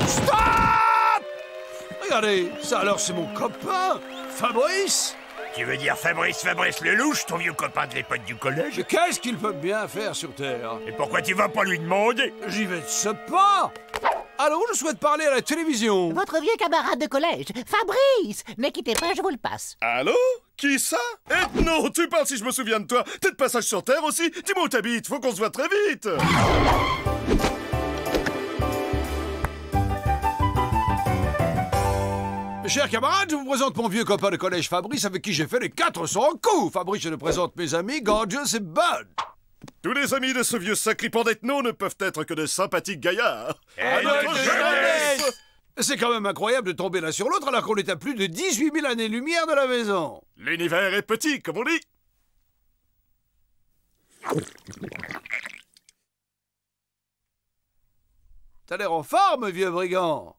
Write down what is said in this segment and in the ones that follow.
Stop! Regardez, ça alors c'est mon copain, Fabrice. Tu veux dire Fabrice le louche, ton vieux copain de l'époque du collège? Mais qu'est-ce qu'il peut bien faire sur Terre? Et pourquoi tu vas pas lui demander? J'y vais de ce pas. Alors, je souhaite parler à la télévision. Votre vieux camarade de collège, Fabrice. Ne quittez pas, je vous le passe. Allô? Qui ça? Eh non, tu parles si je me souviens de toi. T'es de passage sur Terre aussi? Dis-moi où t'habites, faut qu'on se voit très vite. Chers camarades, je vous présente mon vieux copain de collège Fabrice avec qui j'ai fait les 400 coups. Fabrice, je te présente mes amis Gorgeous et Bud. Tous les amis de ce vieux sacripant d'ethno ne peuvent être que de sympathiques gaillards. À notre jeunesse! C'est quand même incroyable de tomber l'un sur l'autre alors qu'on est à plus de 18 000 années-lumière de la maison. L'univers est petit, comme on dit. T'as l'air en forme, vieux brigand.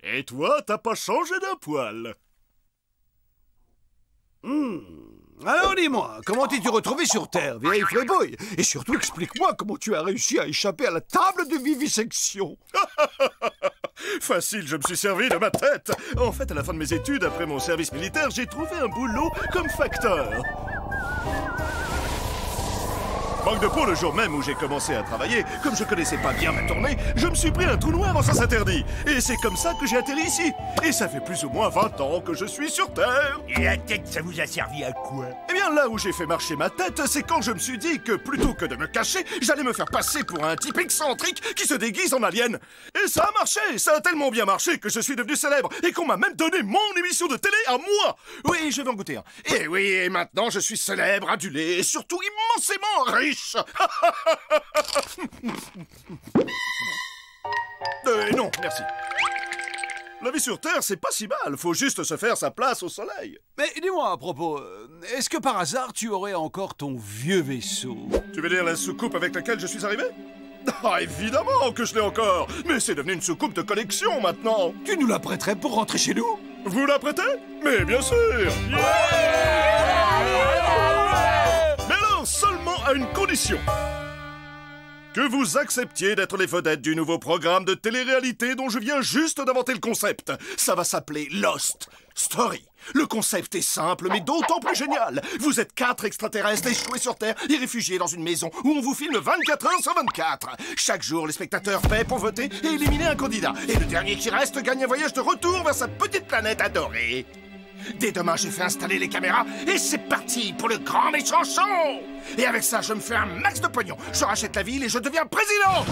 Et toi, t'as pas changé d'un poil. Alors dis-moi, comment t'es-tu retrouvé sur Terre, vieille frébouille? Et surtout, explique-moi comment tu as réussi à échapper à la table de vivisection. Facile, je me suis servi de ma tête. En fait, à la fin de mes études, après mon service militaire, j'ai trouvé un boulot comme facteur. Manque de peau, le jour même où j'ai commencé à travailler, comme je connaissais pas bien ma tournée, je me suis pris un trou noir en sens interdit. Et c'est comme ça que j'ai atterri ici. Et ça fait plus ou moins 20 ans que je suis sur Terre. Et la tête, ça vous a servi à quoi? Eh bien, là où j'ai fait marcher ma tête, c'est quand je me suis dit que plutôt que de me cacher, j'allais me faire passer pour un type excentrique qui se déguise en alien. Et ça a marché, ça a tellement bien marché que je suis devenu célèbre et qu'on m'a même donné mon émission de télé à moi. Oui, je vais en goûter un. Et oui, et maintenant je suis célèbre, adulé et surtout immensément riche. Non, merci. La vie sur Terre, c'est pas si mal. Faut juste se faire sa place au soleil. Mais dis-moi à propos, est-ce que par hasard tu aurais encore ton vieux vaisseau? Tu veux dire la soucoupe avec laquelle je suis arrivé? Ah, évidemment que je l'ai encore. Mais c'est devenu une soucoupe de collection maintenant. Tu nous la prêterais pour rentrer chez nous? Vous la prêtez? Mais bien sûr. Mais alors, seulement à une condition. Que vous acceptiez d'être les vedettes du nouveau programme de télé-réalité dont je viens juste d'inventer le concept. Ça va s'appeler Lost Story. Le concept est simple, mais d'autant plus génial. Vous êtes 4 extraterrestres échoués sur Terre et réfugiés dans une maison où on vous filme 24 heures sur 24. Chaque jour, les spectateurs paient pour voter et éliminer un candidat. Et le dernier qui reste gagne un voyage de retour vers sa petite planète adorée. Dès demain, j'ai fait installer les caméras et c'est parti pour le grand méchant show. Et avec ça, je me fais un max de pognon. Je rachète la ville et je deviens président.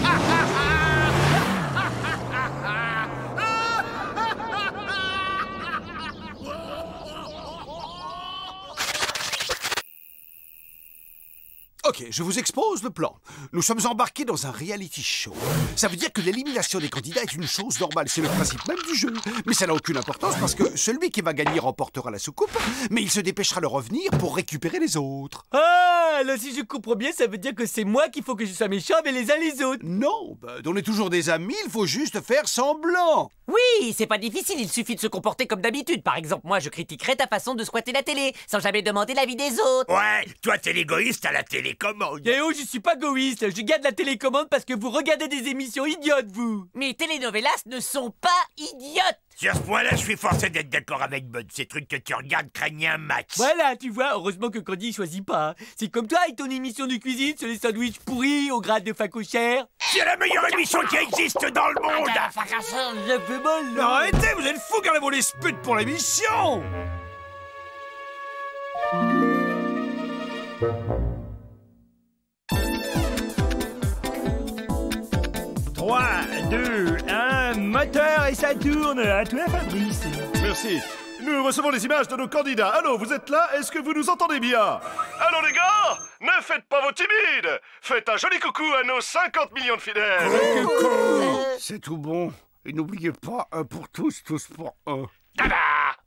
Ok, je vous expose le plan. Nous sommes embarqués dans un reality show. Ça veut dire que l'élimination des candidats est une chose normale. C'est le principe même du jeu. Mais ça n'a aucune importance parce que celui qui va gagner remportera la soucoupe, mais il se dépêchera de revenir pour récupérer les autres. Ah, là, si je comprends bien, ça veut dire que c'est moi qu'il faut que je sois méchant avec les uns les autres. Non, on est toujours des amis, il faut juste faire semblant. Oui, c'est pas difficile, il suffit de se comporter comme d'habitude. Par exemple, moi, je critiquerais ta façon de squatter la télé, sans jamais demander l'avis des autres. Ouais, toi t'es l'égoïste à la télécommande. Et oh, je suis pas égoïste, je garde la télécommande parce que vous regardez des émissions idiotes, vous. Mes telenovelas ne sont pas idiotes. Sur ce point-là, je suis forcé d'être d'accord avec Bud. Ces trucs que tu regardes craignent un match. Voilà, tu vois, heureusement que Candy choisit pas. Hein. C'est comme toi avec ton émission de cuisine sur les sandwichs pourris au grade de facochère. C'est la meilleure émission qui existe dans le monde. Ça fait mal, là. Arrêtez, vous êtes fous, gardez vos disputes pour l'émission. 3, 2, 1, moteur et ça tourne. À toi, Fabrice. Merci. Nous recevons les images de nos candidats. Allô, vous êtes là? Est-ce que vous nous entendez bien? Allô, les gars? Ne faites pas vos timides. Faites un joli coucou à nos 50 millions de fidèles. C'est tout bon. Et n'oubliez pas, un pour tous, tous pour un. Tada!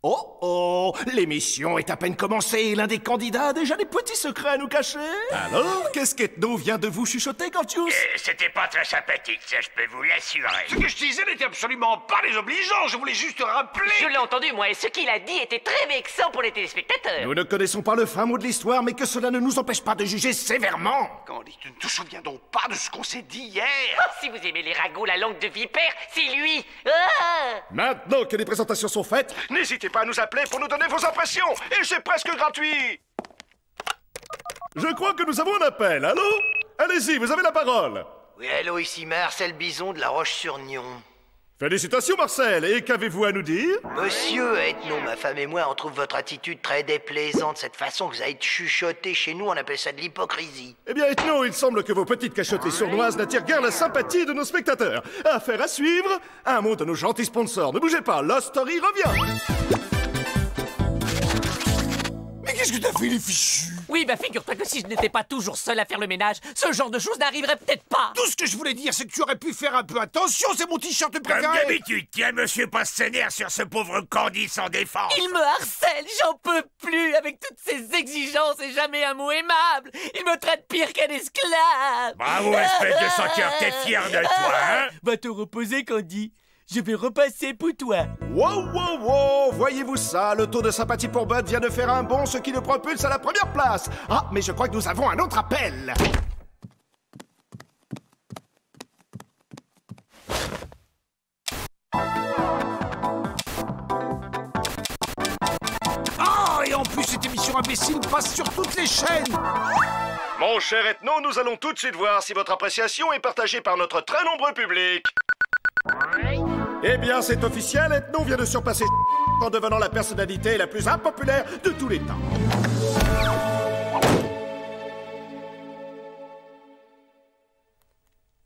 Oh oh, l'émission est à peine commencée et l'un des candidats a déjà des petits secrets à nous cacher. Alors, qu'est-ce qu'Ethno vient de vous chuchoter, Gorgius? C'était pas très sympathique, ça, je peux vous l'assurer. Ce que je disais n'était absolument pas désobligeant, je voulais juste rappeler... Je l'ai entendu, moi, et ce qu'il a dit était très vexant pour les téléspectateurs. Nous ne connaissons pas le fin mot de l'histoire, mais que cela ne nous empêche pas de juger sévèrement. Candy, tu ne te souviens donc pas de ce qu'on s'est dit hier? Oh, si vous aimez les ragots, la langue de vipère, c'est lui. Ah! Maintenant que les présentations sont faites, N'hésitez pas à nous appeler pour nous donner vos impressions, et c'est presque gratuit. je crois que nous avons un appel. Allô? Allez-y, vous avez la parole. Oui, allô, ici Marcel Bison de La Roche-sur-Nion. Félicitations, Marcel. Et qu'avez-vous à nous dire? Monsieur Ethno, ma femme et moi, on trouve votre attitude très déplaisante. Cette façon que vous avez de chuchoter chez nous, on appelle ça de l'hypocrisie. Eh bien, Ethno, il semble que vos petites cachotées sournoises n'attirent guère la sympathie de nos spectateurs. Affaire à suivre. Un mot de nos gentils sponsors. Ne bougez pas, Lost Story revient. Mais qu'est-ce que t'as fait, les fichus? Oui, bah figure-toi que si je n'étais pas toujours seul à faire le ménage, ce genre de choses n'arriverait peut-être pas. Tout ce que je voulais dire, c'est que tu aurais pu faire un peu attention, c'est mon t-shirt Comme préféré. d'habitude, tiens, monsieur pas sénère sur ce pauvre Candy sans défense. Il me harcèle, j'en peux plus avec toutes ces exigences et jamais un mot aimable. Il me traite pire qu'un esclave. Bravo, espèce de senteur, t'es fier de toi, hein? Va te reposer, Candy. Je vais repasser pour toi. Wow, wow, wow. Voyez-vous ça? Le taux de sympathie pour Bud vient de faire un bond, ce qui le propulse à la première place. Ah, mais je crois que nous avons un autre appel. Ah, et en plus, cette émission imbécile passe sur toutes les chaînes. Mon cher Ethno, nous allons tout de suite voir si votre appréciation est partagée par notre très nombreux public. Eh bien, c'est officiel, Ethno vient de surpasser en devenant la personnalité la plus impopulaire de tous les temps.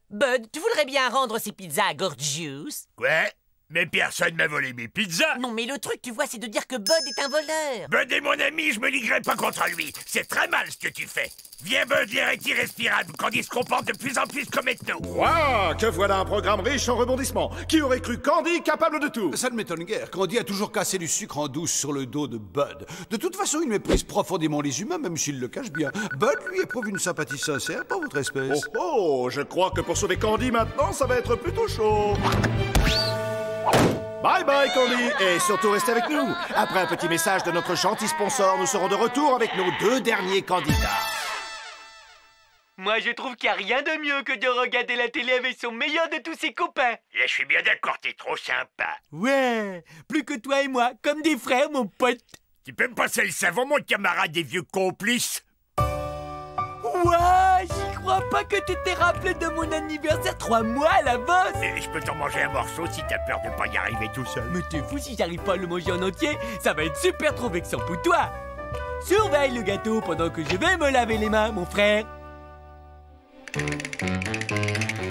Bud, tu voudrais bien rendre ces pizzas à Gorgius? Ouais, mais personne m'a volé mes pizzas. Non, mais le truc, tu vois, c'est de dire que Bud est un voleur. Bud est mon ami, je me liguerai pas contre lui. C'est très mal ce que tu fais. Viens, Bud, l'irrite irrespirable, Candy se comporte de plus en plus comme Ethno. Waouh, que voilà un programme riche en rebondissements. Qui aurait cru Candy capable de tout? Ça ne m'étonne guère. Candy a toujours cassé du sucre en douce sur le dos de Bud. De toute façon, il méprise profondément les humains, même s'il le cache bien. Bud, lui, éprouve une sympathie sincère pour votre espèce. Oh oh, je crois que pour sauver Candy maintenant, ça va être plutôt chaud. Bye bye Candy, et surtout restez avec nous. Après un petit message de notre gentil sponsor, nous serons de retour avec nos deux derniers candidats. Moi, je trouve qu'il n'y a rien de mieux que de regarder la télé avec son meilleur de tous ses copains. Là, je suis bien d'accord, t'es trop sympa. Ouais, plus que toi et moi, comme des frères, mon pote. Tu peux me passer le savon, mon camarade des vieux complices? Ouais, j'y crois pas que tu t'es rappelé de mon anniversaire 3 mois à l'avance. Et je peux t'en manger un morceau si t'as peur de pas y arriver tout seul. Mais t'es fou, si j'arrive pas à le manger en entier, ça va être super trop vexant pour toi. Surveille le gâteau pendant que je vais me laver les mains, mon frère.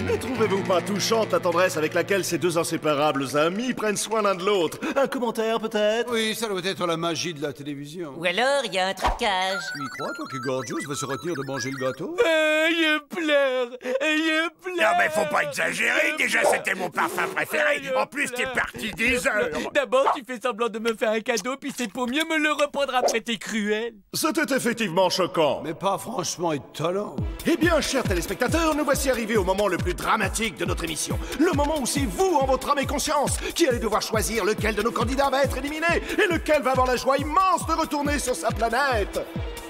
Ne trouvez-vous pas touchante la tendresse avec laquelle ces deux inséparables amis prennent soin l'un de l'autre? Un commentaire peut-être? Oui, ça doit être la magie de la télévision. Ou alors, il y a un trucage. Tu y crois, toi, que Gorgius va se retenir de manger le gâteau? Je pleure, je pleure. Non mais faut pas exagérer, déjà c'était mon parfum préféré. En plus t'es parti des heures. D'abord, tu fais semblant de me faire un cadeau, puis c'est pour mieux me le reprendre après, t'es cruel. C'était effectivement choquant. Mais pas franchement étonnant. Eh bien, chers téléspectateurs, nous voici arrivés au moment le plus dramatique de notre émission. Le moment où c'est vous, en votre âme et conscience, qui allez devoir choisir lequel de nos candidats va être éliminé et lequel va avoir la joie immense de retourner sur sa planète.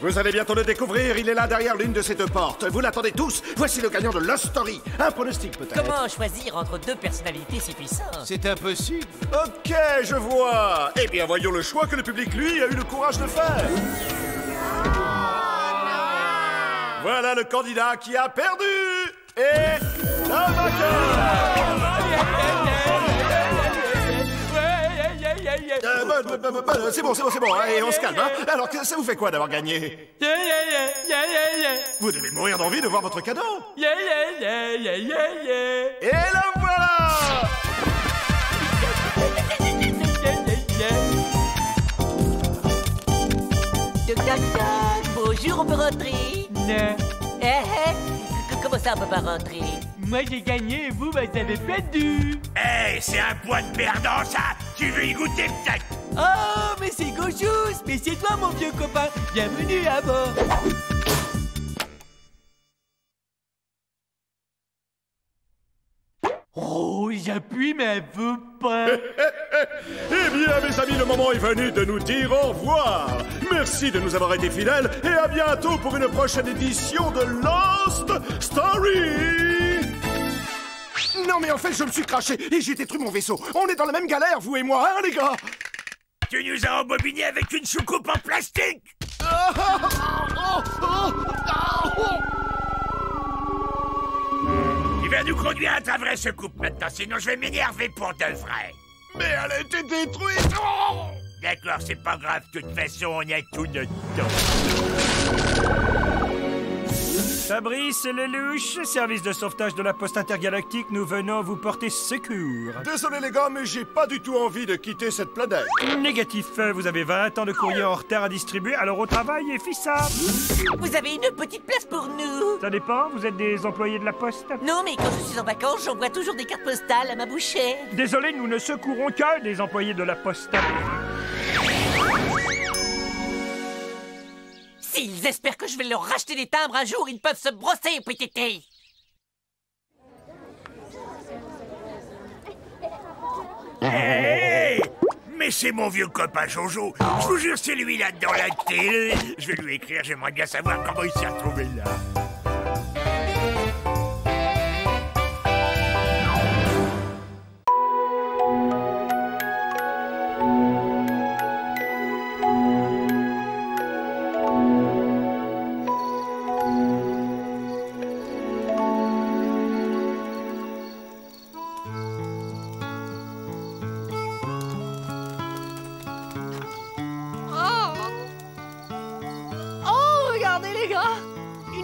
Vous allez bientôt le découvrir, il est là derrière l'une de ces deux portes. Vous l'attendez tous, voici le gagnant de Lost Story. Un pronostic peut-être. Comment choisir entre deux personnalités si puissantes? C'est impossible. Ok, je vois. Eh bien, voyons le choix que le public, lui, a eu le courage de faire. Voilà le candidat qui a perdu. Et le vainqueur. C'est bon, et on se calme, hein. Alors, ça vous fait quoi d'avoir gagné? Vous devez mourir d'envie de voir votre cadeau. Et le voilà. Bonjour, on peut rentrer? Non. Comment ça, on peut pas rentrer? Moi, j'ai gagné et vous avez perdu. Eh, c'est un point de perdant ça. Tu veux y goûter peut-être? Oh, mais c'est Gauchous! Mais c'est toi, mon vieux copain! Bienvenue à bord! Oh, j'appuie, mais elle veut pas! Eh bien, mes amis, le moment est venu de nous dire au revoir. Merci de nous avoir été fidèles et à bientôt pour une prochaine édition de Lost Story. Non, mais en fait, je me suis craché et j'ai détruit mon vaisseau. On est dans la même galère, vous et moi, hein, les gars? Tu nous as embobiné avec une soucoupe en plastique. Tu vas nous conduire à ta vraie soucoupe maintenant, sinon je vais m'énerver pour de vrai. Mais elle a été détruite. Oh! D'accord, c'est pas grave, de toute façon, on a tout notre temps. Fabrice Lelouch, service de sauvetage de la Poste intergalactique, nous venons vous porter secours. Désolé les gars, mais j'ai pas du tout envie de quitter cette planète. Négatif, vous avez 20 ans de courrier en retard à distribuer, alors au travail et fissa. Vous avez une petite place pour nous? Ça dépend, vous êtes des employés de la Poste? Non, mais quand je suis en vacances, j'envoie toujours des cartes postales à ma bouchée. Désolé, nous ne secourons que des employés de la Poste. S'ils espèrent que je vais leur racheter des timbres un jour, ils peuvent se brosser, PTT. Hey! Mais c'est mon vieux copain Jojo. Je vous jure, c'est lui là dans la télé. Je vais lui écrire, j'aimerais bien savoir comment il s'est retrouvé là.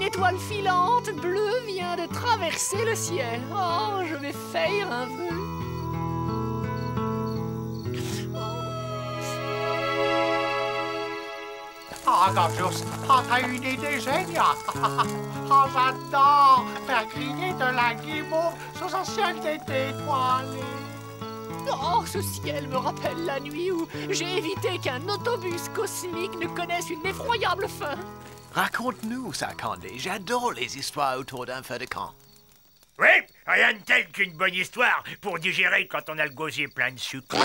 L'étoile filante bleue vient de traverser le ciel. Oh, je vais faire un vœu. Oh, Gauchous, t'as une idée géniale. Oh, j'adore faire griller de la guimauve sous un ciel d'été étoilé. Oh, ce ciel me rappelle la nuit où j'ai évité qu'un autobus cosmique ne connaisse une effroyable fin. Raconte-nous ça, Candy. J'adore les histoires autour d'un feu de camp. Oui, rien de tel qu'une bonne histoire pour digérer quand on a le gosier plein de sucre.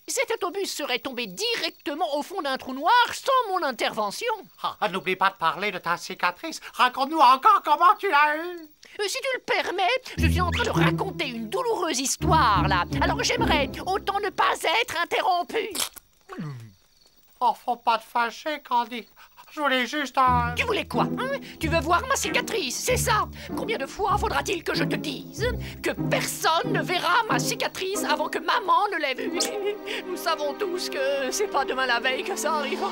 Cet autobus serait tombé directement au fond d'un trou noir sans mon intervention. Ah, n'oublie pas de parler de ta cicatrice. Raconte-nous encore comment tu l'as eue. Si tu le permets, je suis en train de raconter une douloureuse histoire, là. Alors j'aimerais autant ne pas être interrompu. Oh, faut pas te fâcher, Candy. Je voulais juste un... Tu voulais quoi, hein? Tu veux voir ma cicatrice, c'est ça? Combien de fois faudra-t-il que je te dise que personne ne verra ma cicatrice avant que maman ne l'ait vue? Nous savons tous que c'est pas demain la veille que ça arrivera.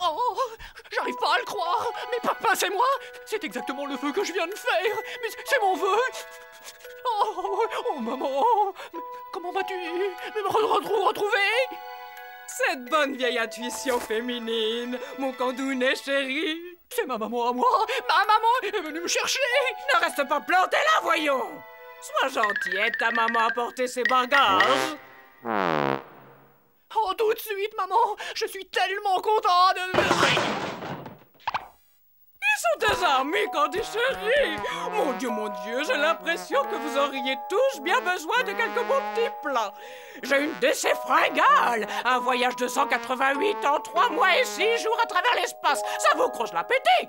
Oh, j'arrive pas à le croire. Mais papa, c'est moi. C'est exactement le vœu que je viens de faire. Mais c'est mon vœu. Oh, maman. Mais comment vas-tu me retrouver? Cette bonne vieille intuition féminine, mon candounet chéri. C'est ma maman à moi. Ma maman est venue me chercher. Ne reste pas planté là, voyons. Sois gentil, aide ta maman à porter ses bagages. Oh, tout de suite, maman. Je suis tellement content de... Ils sont tes amis, Candy chérie. Mon Dieu, j'ai l'impression que vous auriez tous bien besoin de quelques beaux petits plats. J'ai une décès fringale, un voyage de 188 en 3 mois et 6 jours à travers l'espace. Ça vous croche l'appétit.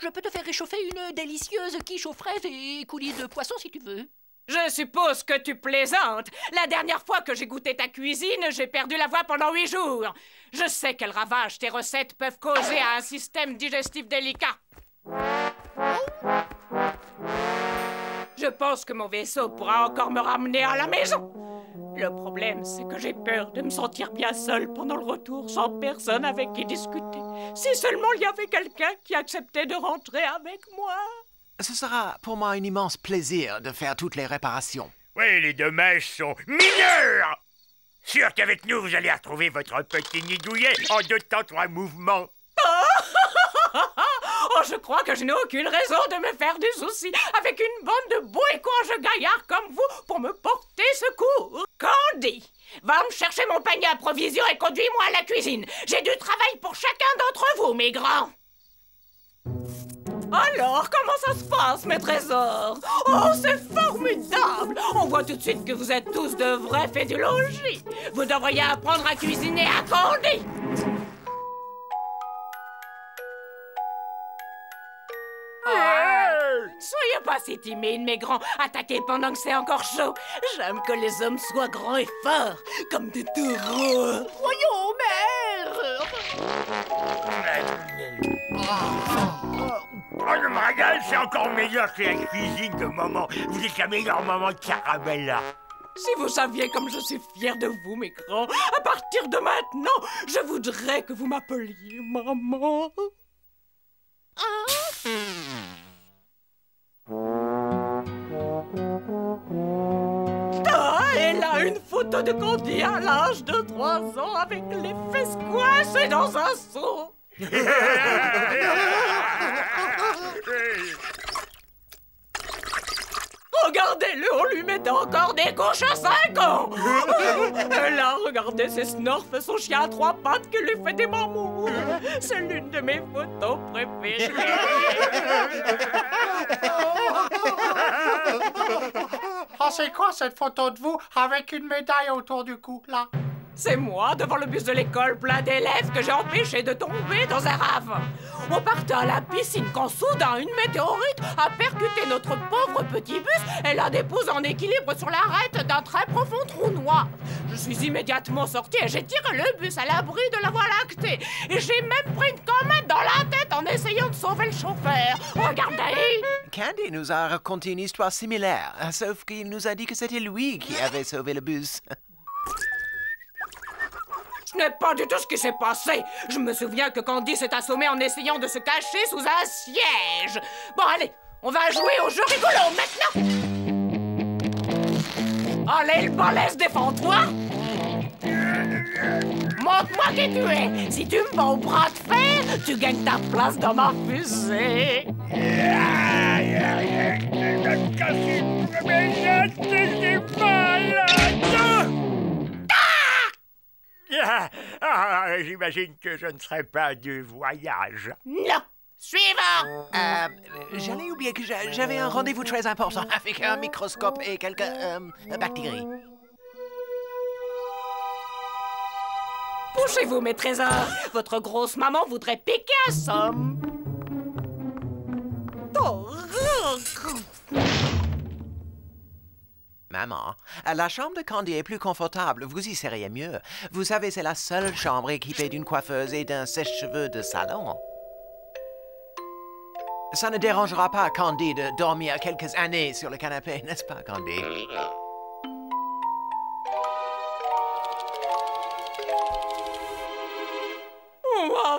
Je peux te faire réchauffer une délicieuse quiche aux fraises et coulisses de poisson si tu veux. Je suppose que tu plaisantes. La dernière fois que j'ai goûté ta cuisine, j'ai perdu la voix pendant 8 jours. Je sais quel ravage tes recettes peuvent causer à un système digestif délicat. Je pense que mon vaisseau pourra encore me ramener à la maison. Le problème, c'est que j'ai peur de me sentir bien seule pendant le retour, sans personne avec qui discuter. Si seulement il y avait quelqu'un qui acceptait de rentrer avec moi. Ce sera pour moi un immense plaisir de faire toutes les réparations. Oui, les dommages sont mineurs. Sûr qu'avec nous, vous allez retrouver votre petit nid douillet en 2 temps 3 mouvements. Oh, je crois que je n'ai aucune raison de me faire du souci avec une bande de beaux et courageux gaillards comme vous pour me porter secours. Candy, va me chercher mon panier à provisions et conduis-moi à la cuisine. J'ai du travail pour chacun d'entre vous, mes grands. Alors, comment ça se passe, mes trésors? Oh, c'est formidable! On voit tout de suite que vous êtes tous de vrais faits du logis. Vous devriez apprendre à cuisiner à Candy. Soyez pas si timides, mes grands. Attaquez pendant que c'est encore chaud. J'aime que les hommes soient grands et forts, comme des taureaux. Voyons, mère. Oh, le mariage, c'est encore meilleur que la cuisine de maman. Vous êtes la meilleure maman de Caramella. Si vous saviez comme je suis fière de vous, mes grands, à partir de maintenant, je voudrais que vous m'appeliez maman. Ah, elle a une photo de Candy à l'âge de 3 ans avec les fesses coincées dans un seau. Regardez-le, on lui mettait encore des couches à 5 ans. Là, regardez ses snorfs, son chien à 3 pattes qui lui fait des mamours. C'est l'une de mes photos préférées. Oh, c'est quoi cette photo de vous avec une médaille autour du cou, là? C'est moi, devant le bus de l'école plein d'élèves, que j'ai empêché de tomber dans un ravin. On partait à la piscine quand soudain une météorite a percuté notre pauvre petit bus et l'a déposé en équilibre sur l'arête d'un très profond trou noir. Je suis immédiatement sortie et j'ai tiré le bus à l'abri de la voie lactée. Et j'ai même pris une comète dans la tête en essayant de sauver le chauffeur. Regardez! Candy nous a raconté une histoire similaire, sauf qu'il nous a dit que c'était lui qui avait sauvé le bus. Ce n'est pas du tout ce qui s'est passé. Je me souviens que Candy s'est assommée en essayant de se cacher sous un siège. Bon, allez, on va jouer au jeu rigolo maintenant. Allez, le balèze, défends-toi. Montre-moi qui tu es. Si tu me bats au bras de fer, tu gagnes ta place dans ma fusée. J'imagine que je ne serai pas du voyage. Non. Suivant. J'allais oublier que j'avais un rendez-vous très important avec un microscope et quelques bactéries. Couchez-vous, mes trésors. Votre grosse maman voudrait piquer un somme. Maman, la chambre de Candy est plus confortable, vous y seriez mieux. Vous savez, c'est la seule chambre équipée d'une coiffeuse et d'un sèche-cheveux de salon. Ça ne dérangera pas Candy de dormir quelques années sur le canapé, n'est-ce pas, Candy?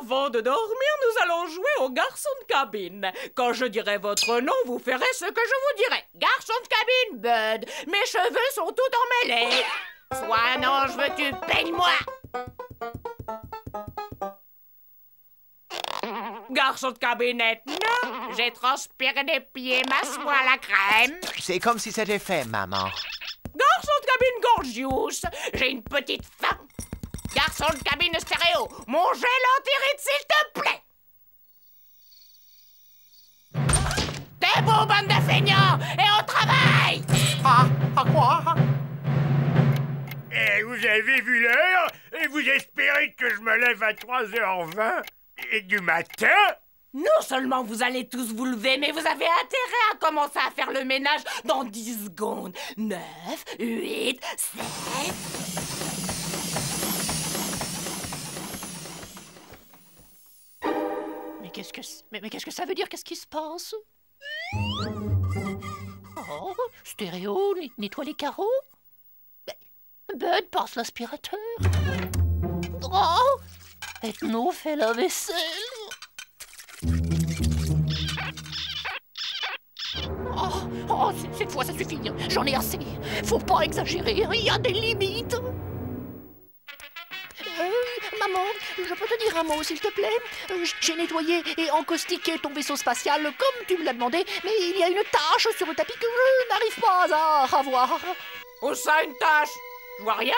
Avant de dormir, nous allons jouer au garçon de cabine. Quand je dirai votre nom, vous ferez ce que je vous dirai. Garçon de cabine, Bud. Mes cheveux sont tout emmêlés. Sois un ange, veux-tu, peigne-moi. Garçon de cabinette, non. J'ai transpiré des pieds, m'assois à la crème. C'est comme si c'était fait, maman. Garçon de cabine gorgeous, j'ai une petite faim. Garçon de cabine stéréo, mon gel anti-ride, s'il te plaît. T'es beau, bande de feignants, et au travail. À quoi? Et vous avez vu l'heure? Et vous espérez que je me lève à 3h20 et du matin? Non seulement vous allez tous vous lever, mais vous avez intérêt à commencer à faire le ménage dans 10 secondes. 9, 8, 7... Mais qu'est-ce que ça veut dire? Qu'est-ce qui se passe? Oh, stéréo, nettoie les carreaux? Bud passe l'aspirateur. Oh! Ethno fait la vaisselle. Oh, cette fois ça suffit. J'en ai assez. Faut pas exagérer, il y a des limites. Maman, je peux te dire un mot, s'il te plaît? J'ai nettoyé et encaustiqué ton vaisseau spatial comme tu me l'as demandé, mais il y a une tache sur le tapis que je n'arrive pas à revoir. Où ça, une tache? Je vois rien.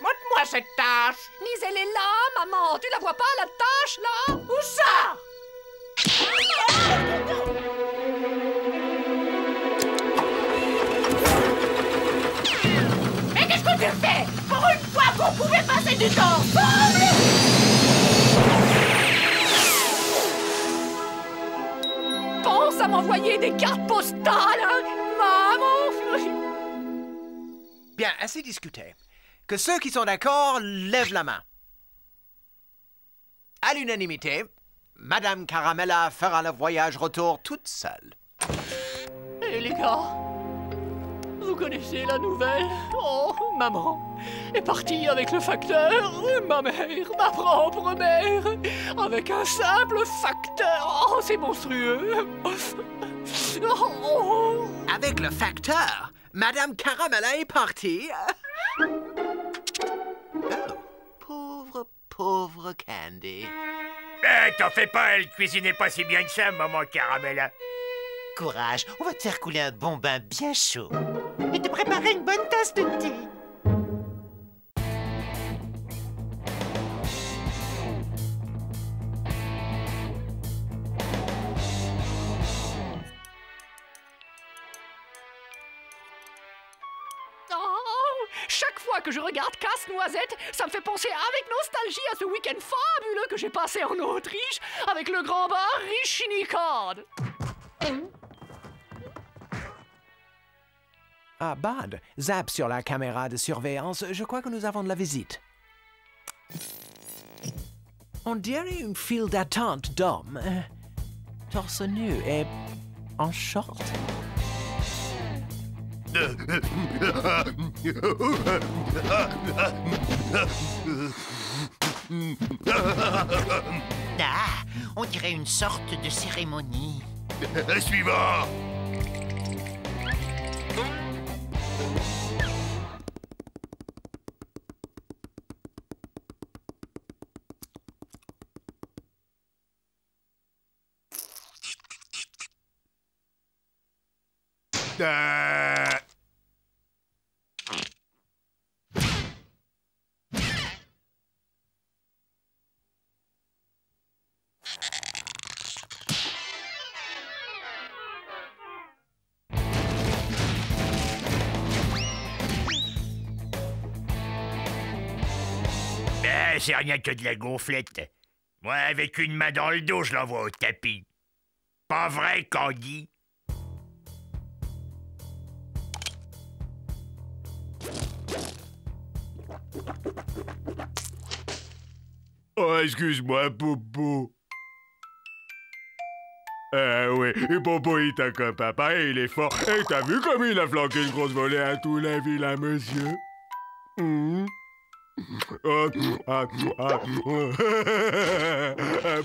Montre-moi cette tache. Mais elle est là, maman. Tu la vois pas, la tache, là? Où ça? Mais qu'est-ce que tu fais? Pour une fois qu'on pouvait passer du temps ensemble! Pense à m'envoyer des cartes postales, hein, maman! Bien, assez discuté. Que ceux qui sont d'accord lèvent la main. À l'unanimité, Madame Caramella fera le voyage retour toute seule. Eh les gars, vous connaissez la nouvelle? Oh, maman est partie avec le facteur, ma mère, ma propre mère, avec un simple facteur. Oh, c'est monstrueux. Oh. Avec le facteur, Madame Caramella est partie. Oh, pauvre Candy. T'en fais pas, elle cuisinait pas si bien que ça, maman Caramella. Courage, on va te faire couler un bon bain bien chaud. Et te préparer une bonne tasse de thé. Chaque fois que je regarde Casse-Noisette, ça me fait penser avec nostalgie à ce week-end fabuleux que j'ai passé en Autriche avec le grand bar Richinikad. Ah, Bud, zap sur la caméra de surveillance. Je crois que nous avons de la visite. On dirait une file d'attente d'hommes. Torse nu et en short. Ah, on dirait une sorte de cérémonie. Suivant. C'est rien que de la gonflette. Moi, avec une main dans le dos, je l'envoie au tapis. Pas vrai, Candy? Oh, excuse-moi, Popo. Oui, et Popo, il t'a comme papa et il est fort. Et t'as vu comme il a flanqué une grosse volée à tout la vilain monsieur?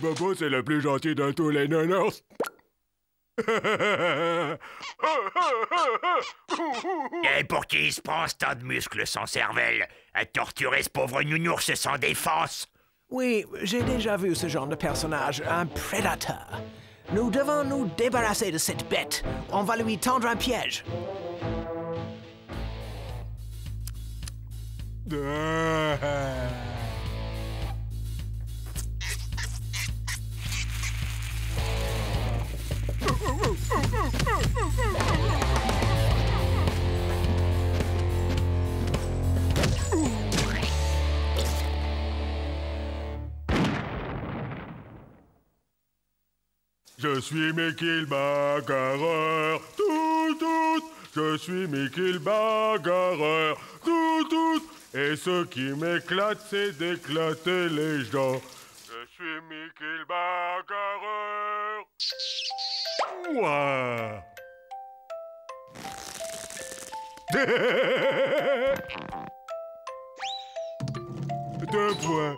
Popo, c'est le plus gentil de tous les nounours. Et pour qui il se prend ce tas de muscles sans cervelle? À torturer ce pauvre nounours sans défense? Oui, j'ai déjà vu ce genre de personnage, un prédateur. Nous devons nous débarrasser de cette bête. On va lui tendre un piège. Je suis Mickey le bagarreur, tout. Je suis Mickey le bagarreur, tout. Et ce qui m'éclate, c'est d'éclater les gens. Je suis Mickey le bagarreur. Ouah. 2 points.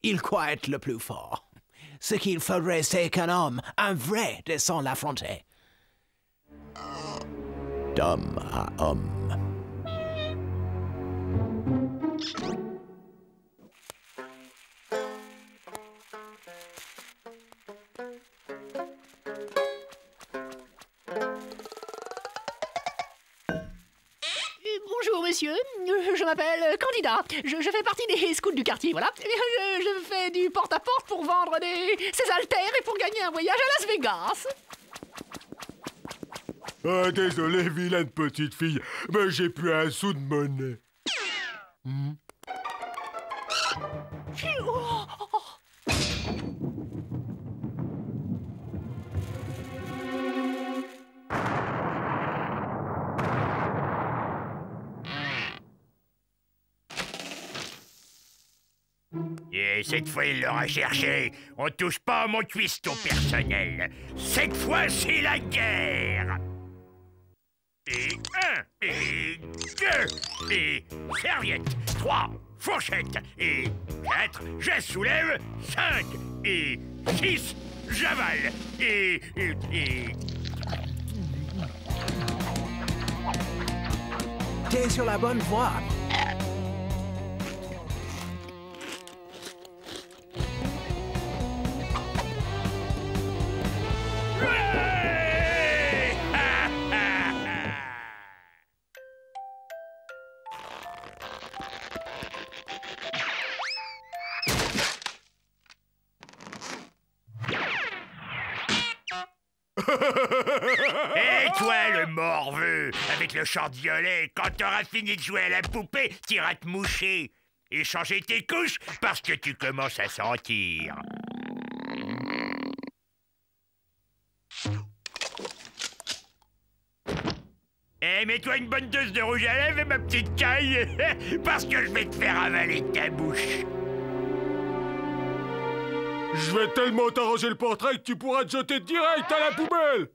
Il croit être le plus fort. Ce qu'il faudrait, c'est qu'un homme, un vrai, descende l'affronter. D'homme à homme. Bonjour, monsieur. Je m'appelle Candida. Je fais partie des scouts du quartier, voilà. Je fais du porte-à-porte pour vendre ces haltères et pour gagner un voyage à Las Vegas. Ah, désolé, vilaine petite fille, mais j'ai plus un sou de monnaie. Et cette fois, il l'aura cherché. On touche pas à mon cuistot personnel. Cette fois, c'est la guerre. Et 1, et 2, et serviette, 3, fourchette, et 4, je soulève, 5, et 6, j'avale, et... T'es sur la bonne voie. Et toi, le morveux, avec le short violet, quand t'auras fini de jouer à la poupée, t'iras te moucher et changer tes couches parce que tu commences à sentir. Eh, mets-toi une bonne dose de rouge à lèvres, ma petite caille, parce que je vais te faire avaler ta bouche. Je vais tellement t'arranger le portrait que tu pourras te jeter direct à la poubelle.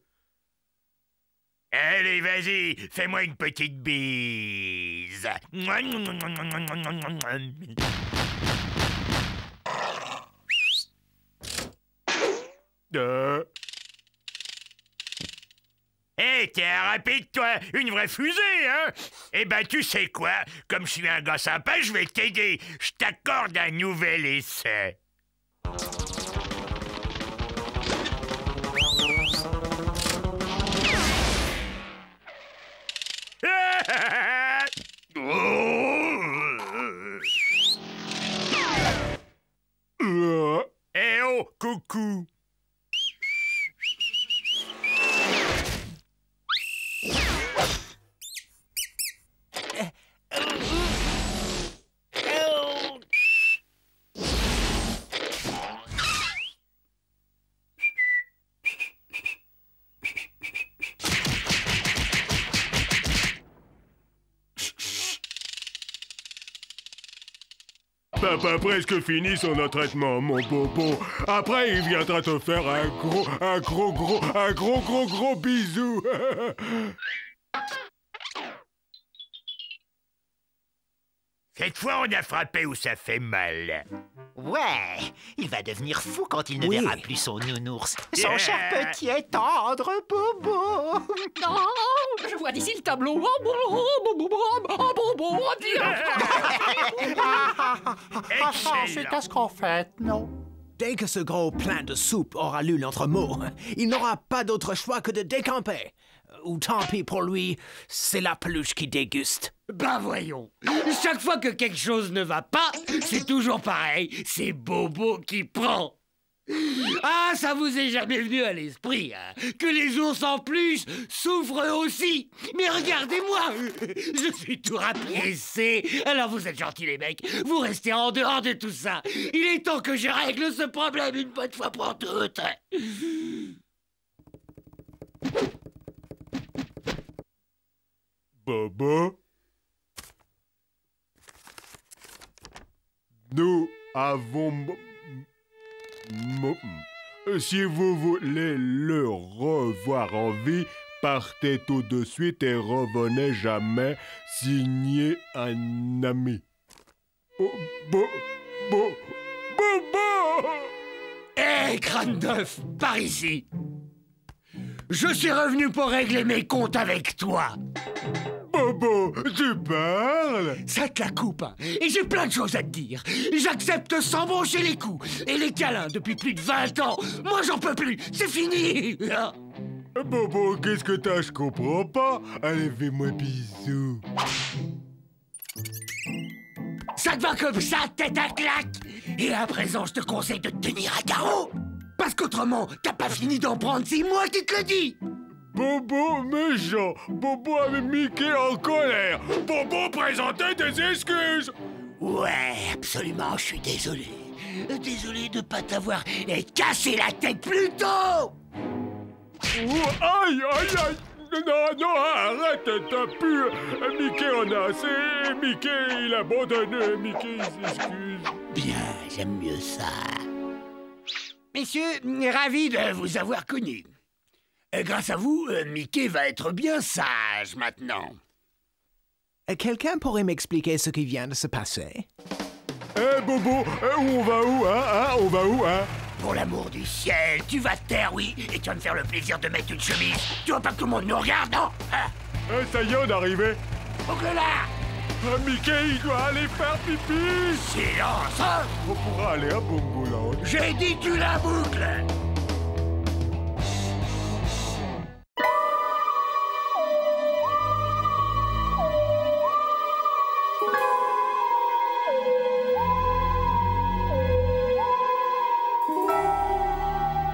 Allez, vas-y, fais-moi une petite bise. Hé, t'es un rapide, toi, une vraie fusée, hein? Eh ben, tu sais quoi? Comme je suis un gars sympa, je vais t'aider. Je t'accorde un nouvel essai. Eh oh, coucou. Papa a presque fini son entraînement, mon bobo. Après, il viendra te faire un gros bisou. Cette fois, on a frappé où ça fait mal. Ouais, il va devenir fou quand il ne verra plus son nounours. Son Yeah. cher petit et tendre bobo. Non, je vois d'ici le tableau. Oh, bobo, C'est à ce qu'on fait, non? Dès que ce gros plein de soupe aura lu notre mot, il n'aura pas d'autre choix que de décamper. Ou tant pis pour lui, c'est la peluche qui déguste. Ben voyons, chaque fois que quelque chose ne va pas, c'est toujours pareil, c'est Bobo qui prend. Ah, ça vous est jamais venu à l'esprit, hein, que les ours en plus souffrent eux aussi. Mais regardez-moi, je suis tout rapiécé. Alors vous êtes gentils les mecs, vous restez en dehors de tout ça. Il est temps que je règle ce problème une bonne fois pour toutes. Bobo, nous avons... Si vous voulez le revoir en vie, partez tout de suite et revenez jamais, signé un ami. Hé, crâne d'œuf, par ici. Je suis revenu pour régler mes comptes avec toi. Bobo, tu parles? Ça te la coupe, hein. Et j'ai plein de choses à te dire. J'accepte sans broncher les coups. Et les câlins depuis plus de 20 ans. Moi, j'en peux plus. C'est fini. Bobo, qu'est-ce que t'as? Je comprends pas. Allez, fais-moi bisous. Ça te va comme ça, tête à claque. Et à présent, je te conseille de te tenir à carreau. Parce qu'autrement, t'as pas fini d'en prendre, c'est moi qui te le dis. Bobo méchant. Bobo avait Mickey en colère. Bobo présentait des excuses. Ouais, absolument, je suis désolé. Désolé de pas t'avoir cassé la tête plus tôt. Aïe, aïe, aïe. Non, arrête, t'as pu. Mickey en a assez. Mickey, il a abandonné. Mickey, il s'excuse. Bien, j'aime mieux ça. Messieurs, ravi de vous avoir connus. Grâce à vous, Mickey va être bien sage maintenant. Quelqu'un pourrait m'expliquer ce qui vient de se passer? Bobo, on va où, hein? On va où, hein? Pour l'amour du ciel, tu vas te taire, oui, et tu vas me faire le plaisir de mettre une chemise. Tu vois pas que tout le monde nous regarde, non? Ça y est, on est arrivé. Donc là! Mickey, il doit aller faire pipi. Silence, hein? On pourra aller à Bomboland. J'ai dit tu la boucles.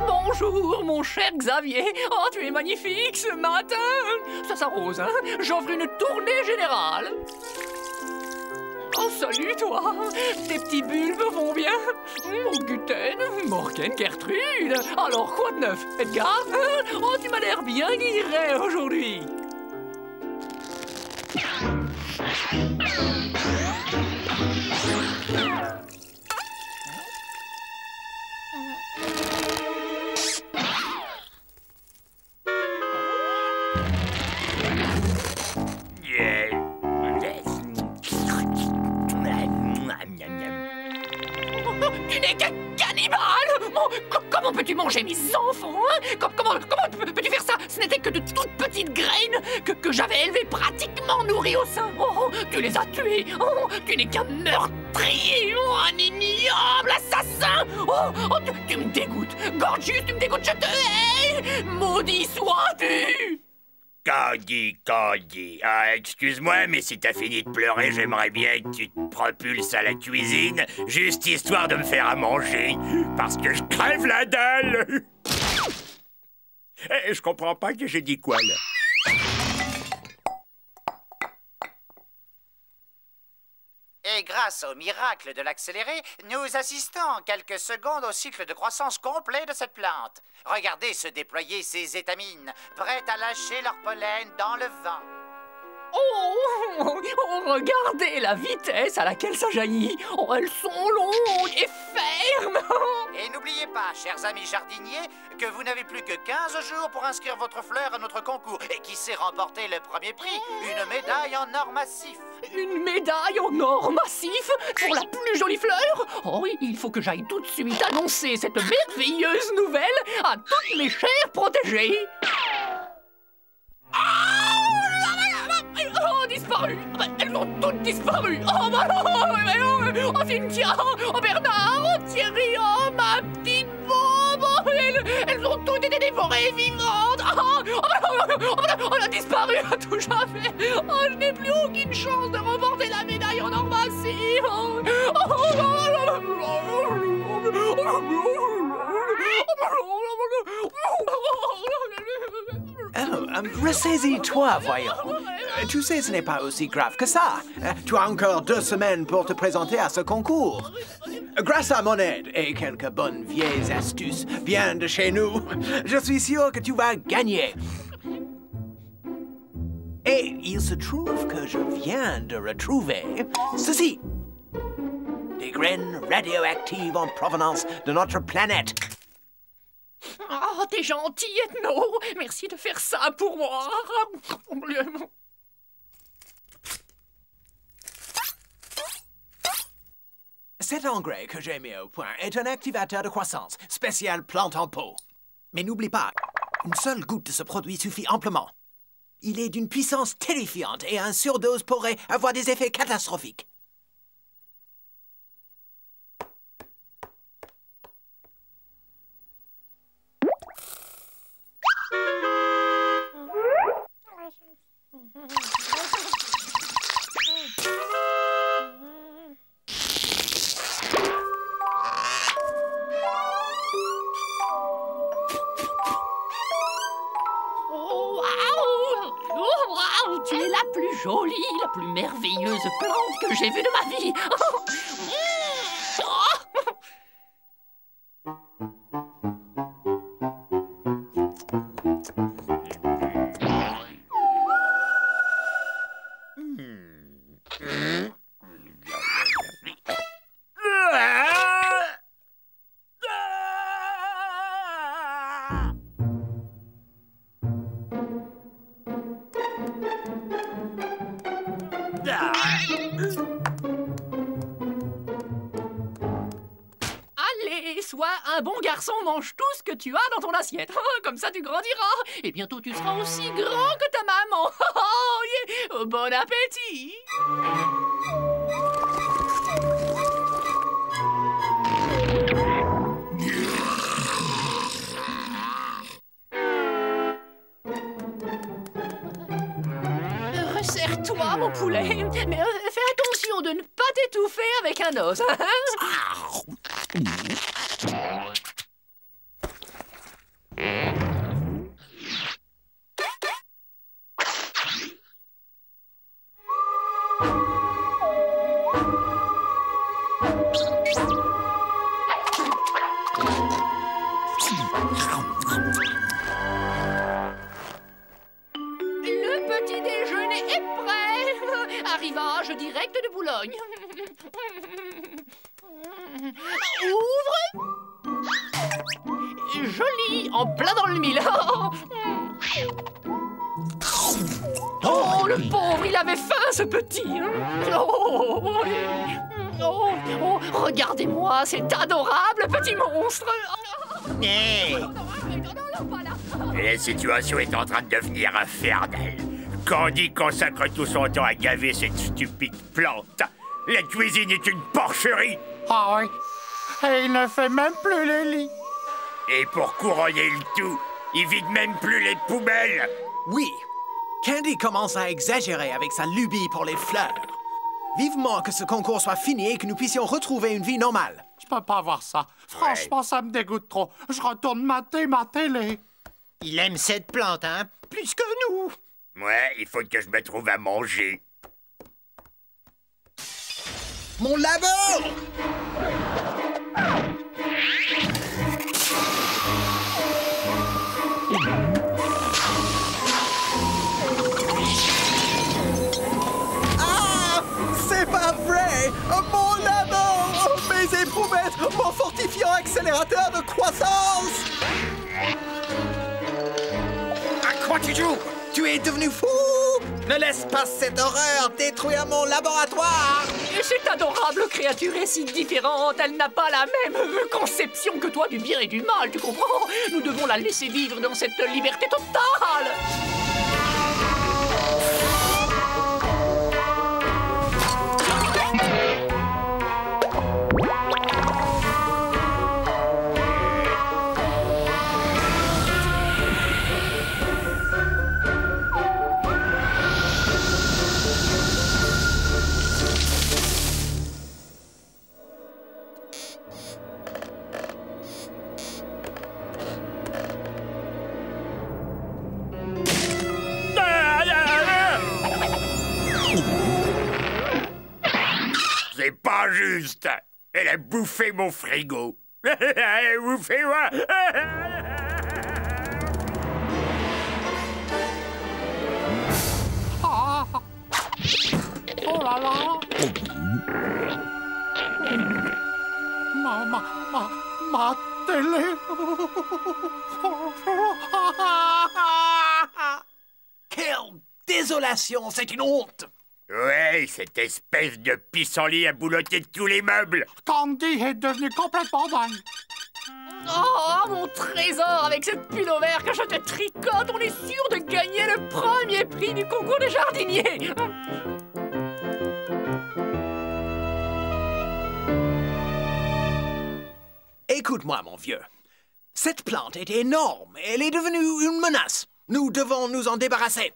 Bonjour, mon cher Xavier. Oh, tu es magnifique ce matin. Ça s'arrose, hein? J'offre une tournée générale. Oh, salut, toi. Tes petits bulbes vont bien. Guten, Morgan, Gertrude. Alors, quoi de neuf, Edgar? Oh, tu m'as l'air bien guiré aujourd'hui. Tu n'es qu'un cannibale! Oh, comment peux-tu manger mes enfants, hein? Comment peux-tu faire ça? Ce n'étaient que de toutes petites graines que j'avais élevées pratiquement nourries au sein. Oh, tu les as tuées. Oh, tu n'es qu'un meurtrier. Oh, un ignoble assassin. Oh, tu me dégoûtes. Gorgeous, tu me dégoûtes, je te hais. Maudit sois-tu! Candy. Ah, excuse-moi, mais si t'as fini de pleurer, j'aimerais bien que tu te propulses à la cuisine, juste histoire de me faire à manger, parce que je crève la dalle. Je comprends pas que j'ai dit quoi, là. Et grâce au miracle de l'accéléré, nous assistons en quelques secondes au cycle de croissance complet de cette plante. Regardez se déployer ces étamines, prêtes à lâcher leur pollen dans le vent. Oh, regardez la vitesse à laquelle ça jaillit. Oh, elles sont longues et fermes. Et n'oubliez pas, chers amis jardiniers, que vous n'avez plus que 15 jours pour inscrire votre fleur à notre concours. Et qui sait remporter le premier prix? Une médaille en or massif. Une médaille en or massif pour la plus jolie fleur? Oh oui, il faut que j'aille tout de suite annoncer cette merveilleuse nouvelle à toutes mes chères protégées. Oh, disparu! Elles ont toutes disparu! Oh, oh, Cynthia! Oh, Bernard! Oh, Thierry! Oh, ma petite bombe! Oh, elles ont toutes été dévorées vivantes! On a disparu à tout jamais! Oh, je n'ai plus aucune chance de remporter la médaille en or massif! Ressaisis-toi, voyons. Tu sais, ce n'est pas aussi grave que ça. Tu as encore 2 semaines pour te présenter à ce concours. Grâce à mon aide et quelques bonnes vieilles astuces bien de chez nous, je suis sûr que tu vas gagner. Et il se trouve que je viens de retrouver ceci. Des graines radioactives en provenance de notre planète. Oh, t'es gentil, Ethno. Merci de faire ça pour moi. Cet engrais que j'ai mis au point est un activateur de croissance, spécial plante en pot. Mais n'oublie pas, une seule goutte de ce produit suffit amplement. Il est d'une puissance terrifiante et un surdose pourrait avoir des effets catastrophiques. Tu es la plus jolie, la plus merveilleuse plante que j'ai vue de ma vie. Allez, sois un bon garçon, mange tout ce que tu as dans ton assiette. Comme ça, tu grandiras. Et bientôt, tu seras aussi grand que ta maman. Yeah. Bon appétit. Resserre-toi, mon poulet. Mais fais attention de ne pas t'étouffer avec un os. Le petit déjeuner est prêt. Arrivage direct de Boulogne. Ouvre. Joli, en plein dans le mille. Oh, le pauvre, il avait faim, ce petit. Oh, regardez-moi, c'est adorable, petit monstre. Hey. La situation est en train de devenir infernale. Candy consacre tout son temps à gaver cette stupide plante. La cuisine est une porcherie. Ah oui, et il ne fait même plus le lit. Et pour couronner le tout, il vide même plus les poubelles. Oui, Candy commence à exagérer avec sa lubie pour les fleurs. Vivement que ce concours soit fini et que nous puissions retrouver une vie normale. Je peux pas voir ça. Franchement, ça me dégoûte trop. Je retourne mater ma télé. Il aime cette plante, hein? Plus que nous. Ouais, il faut que je me trouve à manger. Mon labo! Ah! C'est pas vrai! Mon labo! Mes éprouvettes! Mon fortifiant accélérateur de croissance! À quoi tu joues? Tu es devenu fou? Ne laisse pas cette horreur détruire mon laboratoire! Et cette adorable créature est si différente, elle n'a pas la même conception que toi du bien et du mal, tu comprends? Nous devons la laisser vivre dans cette liberté totale! C'est pas juste. Elle a bouffé mon frigo. Elle a bouffé moi. Ah. Oh là là. Ma télé. Quelle désolation, c'est une honte! Ouais, cette espèce de pissenlit a bouloté tous les meubles. Candy est devenue complètement dingue. Oh, mon trésor, avec cette pull au vert que je te tricote, on est sûr de gagner le premier prix du concours des jardiniers. Écoute-moi, mon vieux. Cette plante est énorme. Elle est devenue une menace. Nous devons nous en débarrasser.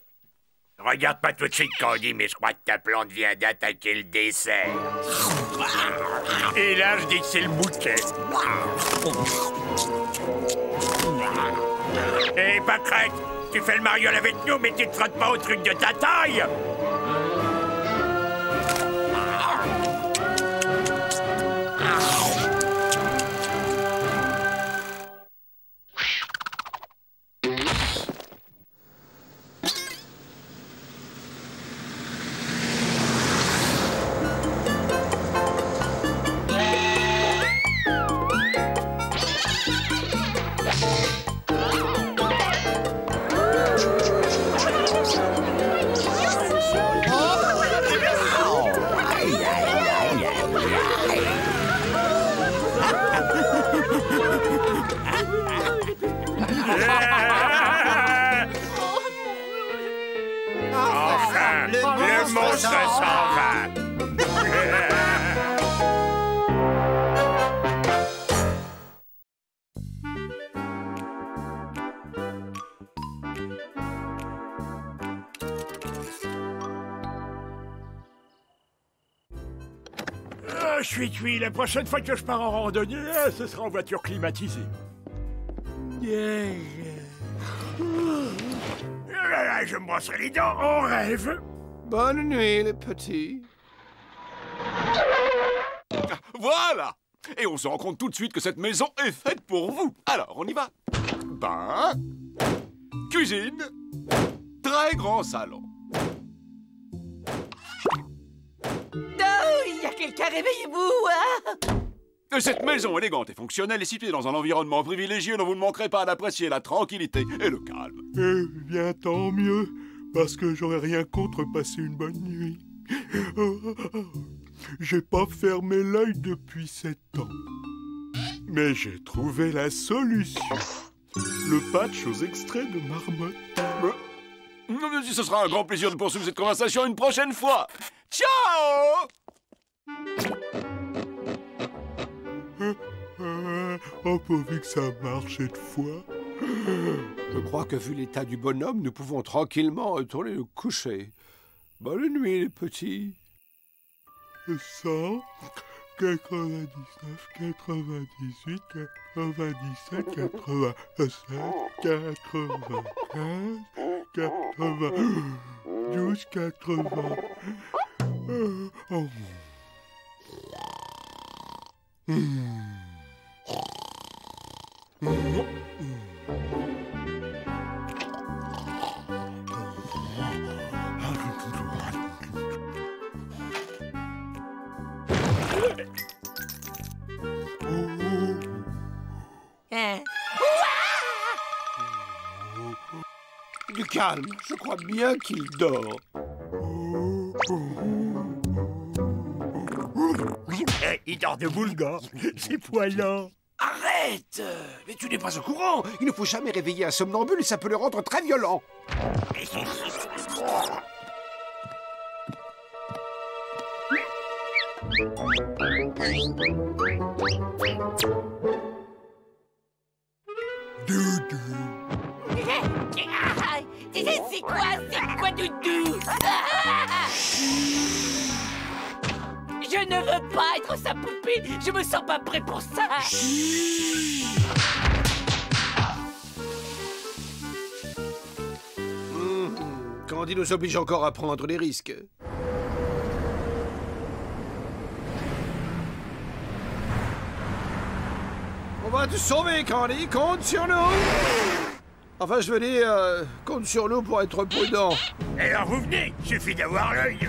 Regarde pas tout de suite, Candy, mais je crois que ta plante vient d'attaquer le dessert. Et là, je dis que c'est le bouquet. Hé, Pâquerette, tu fais le mariole avec nous, mais tu te frottes pas au truc de ta taille. Enfin, le monstre s'en va. Je suis cuit. La prochaine fois que je pars en randonnée, ce sera en voiture climatisée. Je me brosserai les dents, on rêve. Bonne nuit, les petits. Voilà! Et on se rend compte tout de suite que cette maison est faite pour vous. Alors, on y va. Bain, cuisine, très grand salon. Oh, il y a quelqu'un, réveillez-vous, hein? Cette maison élégante et fonctionnelle est située dans un environnement privilégié dont vous ne manquerez pas d'apprécier la tranquillité et le calme. Eh bien, tant mieux, parce que j'aurais rien contre passer une bonne nuit. J'ai pas fermé l'œil depuis 7 ans. Mais j'ai trouvé la solution. Le patch aux extraits de marmotte. Ce sera un grand plaisir de poursuivre cette conversation une prochaine fois. Ciao! Oh, pourvu que ça marche cette fois. Je crois que vu l'état du bonhomme, nous pouvons tranquillement retourner nous coucher. Bonne nuit, les petits. 100, 99, 98, 97, 87, 95, 92, 80. Oh. Du calme, je crois bien qu'il dort. Il dort debout, le gars. C'est poilant. Arrête! Mais tu n'es pas au courant. Il ne faut jamais réveiller un somnambule, ça peut le rendre très violent. C'est quoi, Doudou? Je ne veux pas être sa poupée. Je me sens pas prêt pour ça. Candy nous oblige encore à prendre des risques. On va te sauver, Candy. Compte sur nous. Enfin, je veux dire, compte sur nous pour être prudent. Et alors vous venez, suffit d'avoir l'œil.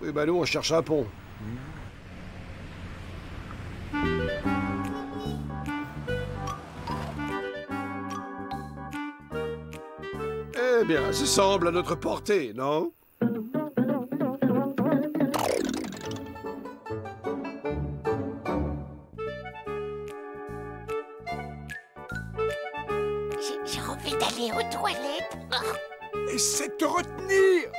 Oui, bah nous, on cherche un pont. Eh bien, ça semble à notre portée, non? J'ai envie d'aller aux toilettes. Essaie de te retenir!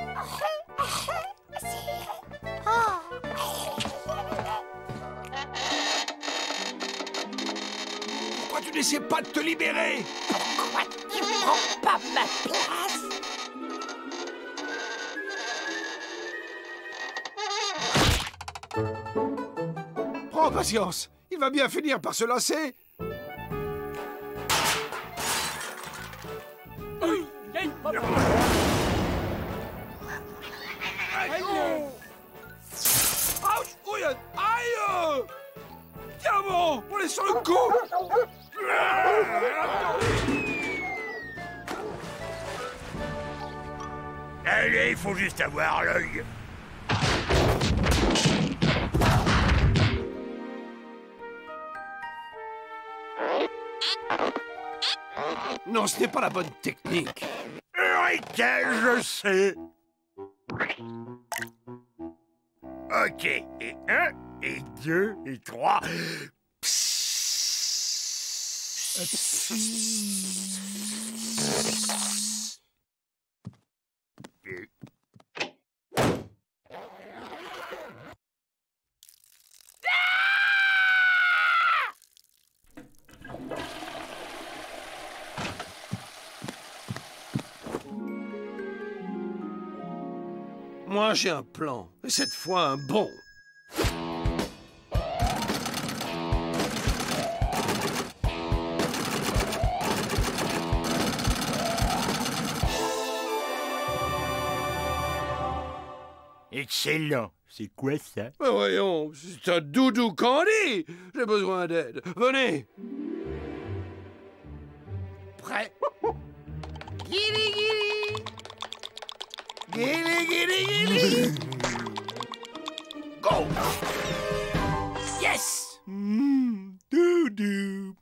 Pourquoi tu n'essaies pas de te libérer? Pourquoi tu prends pas ma place? Prends patience, il va bien finir par se lasser. Aïe! Tiens bon, on est sur le coup! Allez, il faut juste avoir l'œil. Non, ce n'est pas la bonne technique. Eureka, je sais. Ok, et 1, et 2, et 3. Moi, j'ai un plan, et cette fois un bon. Excellent. C'est quoi ça? Mais voyons, c'est un doudou candy. J'ai besoin d'aide. Venez. Prêt? Guili, guili. Guili, guili, guili. Go! Yes! Doudou.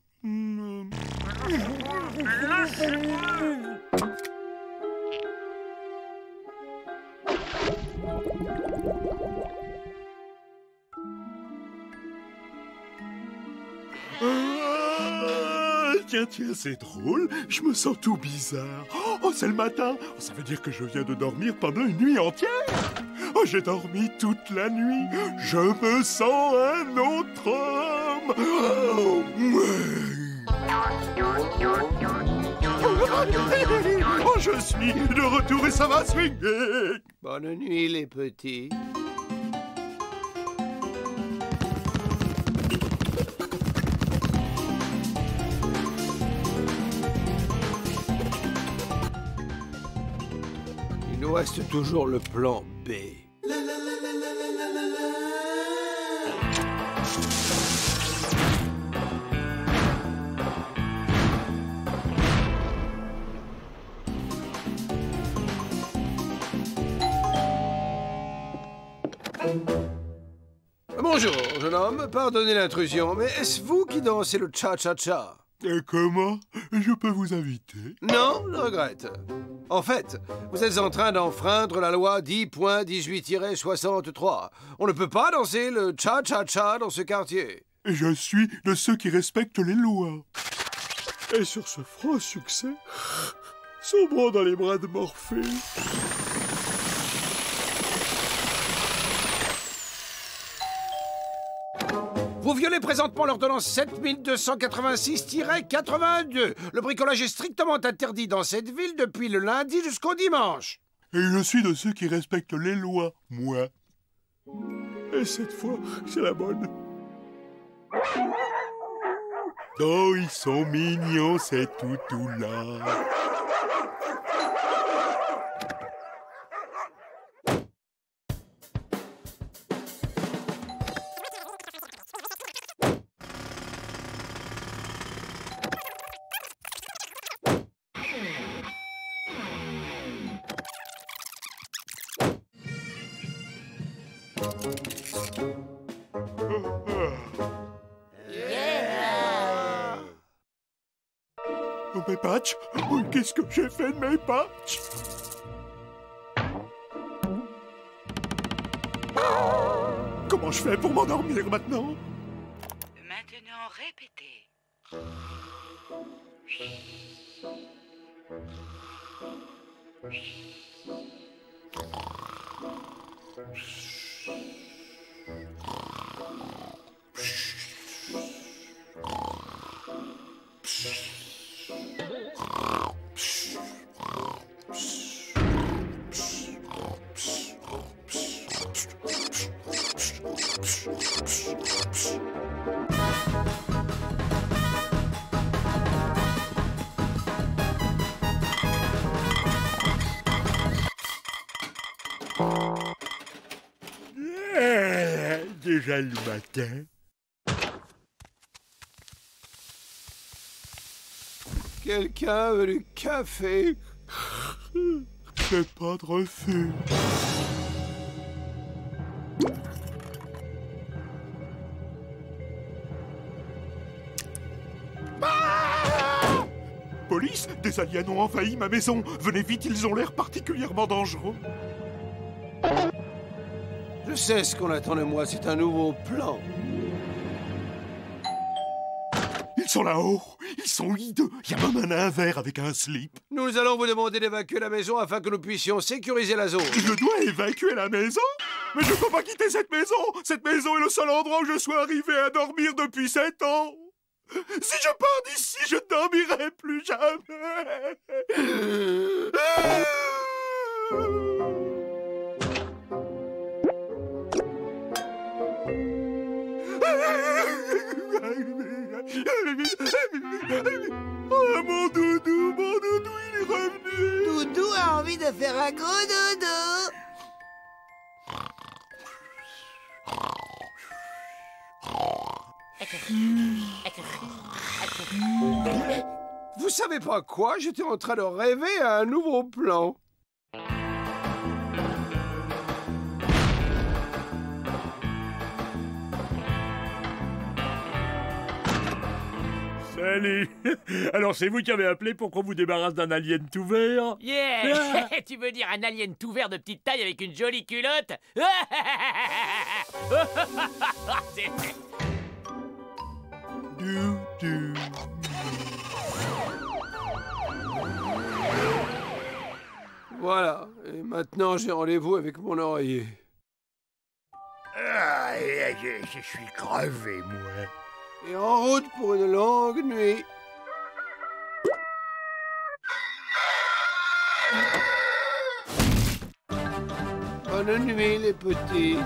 Tiens, c'est drôle. Je me sens tout bizarre. Oh, c'est le matin. Oh, ça veut dire que je viens de dormir pendant une nuit entière. Oh, j'ai dormi toute la nuit. Je me sens un autre homme. Oh, oh, je suis de retour et ça va swinguer. Bonne nuit, les petits. Il nous reste toujours le plan B. Bonjour, jeune homme. Pardonnez l'intrusion, mais est-ce vous qui dansez le cha-cha-cha? Et comment je peux vous inviter? Non, je regrette. En fait, vous êtes en train d'enfreindre la loi 10.18-63. On ne peut pas danser le cha-cha-cha dans ce quartier. Je suis de ceux qui respectent les lois. Et sur ce franc succès, sombrons dans les bras de Morphée. Vous violez présentement l'ordonnance 7286-82. Le bricolage est strictement interdit dans cette ville depuis le lundi jusqu'au dimanche. Et je suis de ceux qui respectent les lois, moi. Et cette fois, c'est la bonne. Oh, ils sont mignons, ces toutous-là. Oh, mes patchs! Oh, qu'est-ce que j'ai fait de mes patchs? Comment je fais pour m'endormir maintenant? Maintenant, répétez. Déjà le matin. Quelqu'un veut du café? J'ai pas de refus. Police, des aliens ont envahi ma maison. Venez vite, ils ont l'air particulièrement dangereux. Je sais ce qu'on attend de moi, c'est un nouveau plan. Ils sont là-haut. Ils sont hideux. Il y a même un nain vert avec un slip. Nous allons vous demander d'évacuer la maison afin que nous puissions sécuriser la zone. Je dois évacuer la maison? Mais je ne peux pas quitter cette maison. Cette maison est le seul endroit où je sois arrivé à dormir depuis 7 ans. Si je pars d'ici, je ne dormirai plus jamais. Oh, mon doudou, il est revenu. Doudou a envie de faire un gros dodo. Vous savez pas quoi? J'étais en train de rêver à un nouveau plan. Salut. Alors c'est vous qui avez appelé pour qu'on vous débarrasse d'un alien tout vert? Yeah. Tu veux dire un alien tout vert de petite taille avec une jolie culotte? C'est fait. Voilà, et maintenant j'ai rendez-vous avec mon oreiller. Ah, je suis crevé, moi. Et en route pour une longue nuit. Bonne nuit, les petits.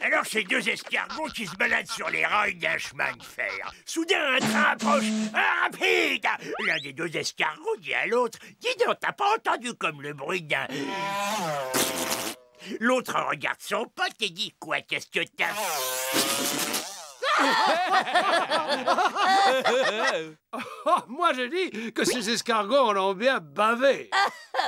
Alors ces deux escargots qui se baladent sur les rails d'un chemin de fer. Soudain, un train approche. Rapide! L'un des deux escargots dit à l'autre: dis donc, t'as pas entendu comme le bruit d'un... L'autre regarde son pote et dit: quoi, qu'est-ce que t'as? Moi je dis que ces escargots en ont bien bavé.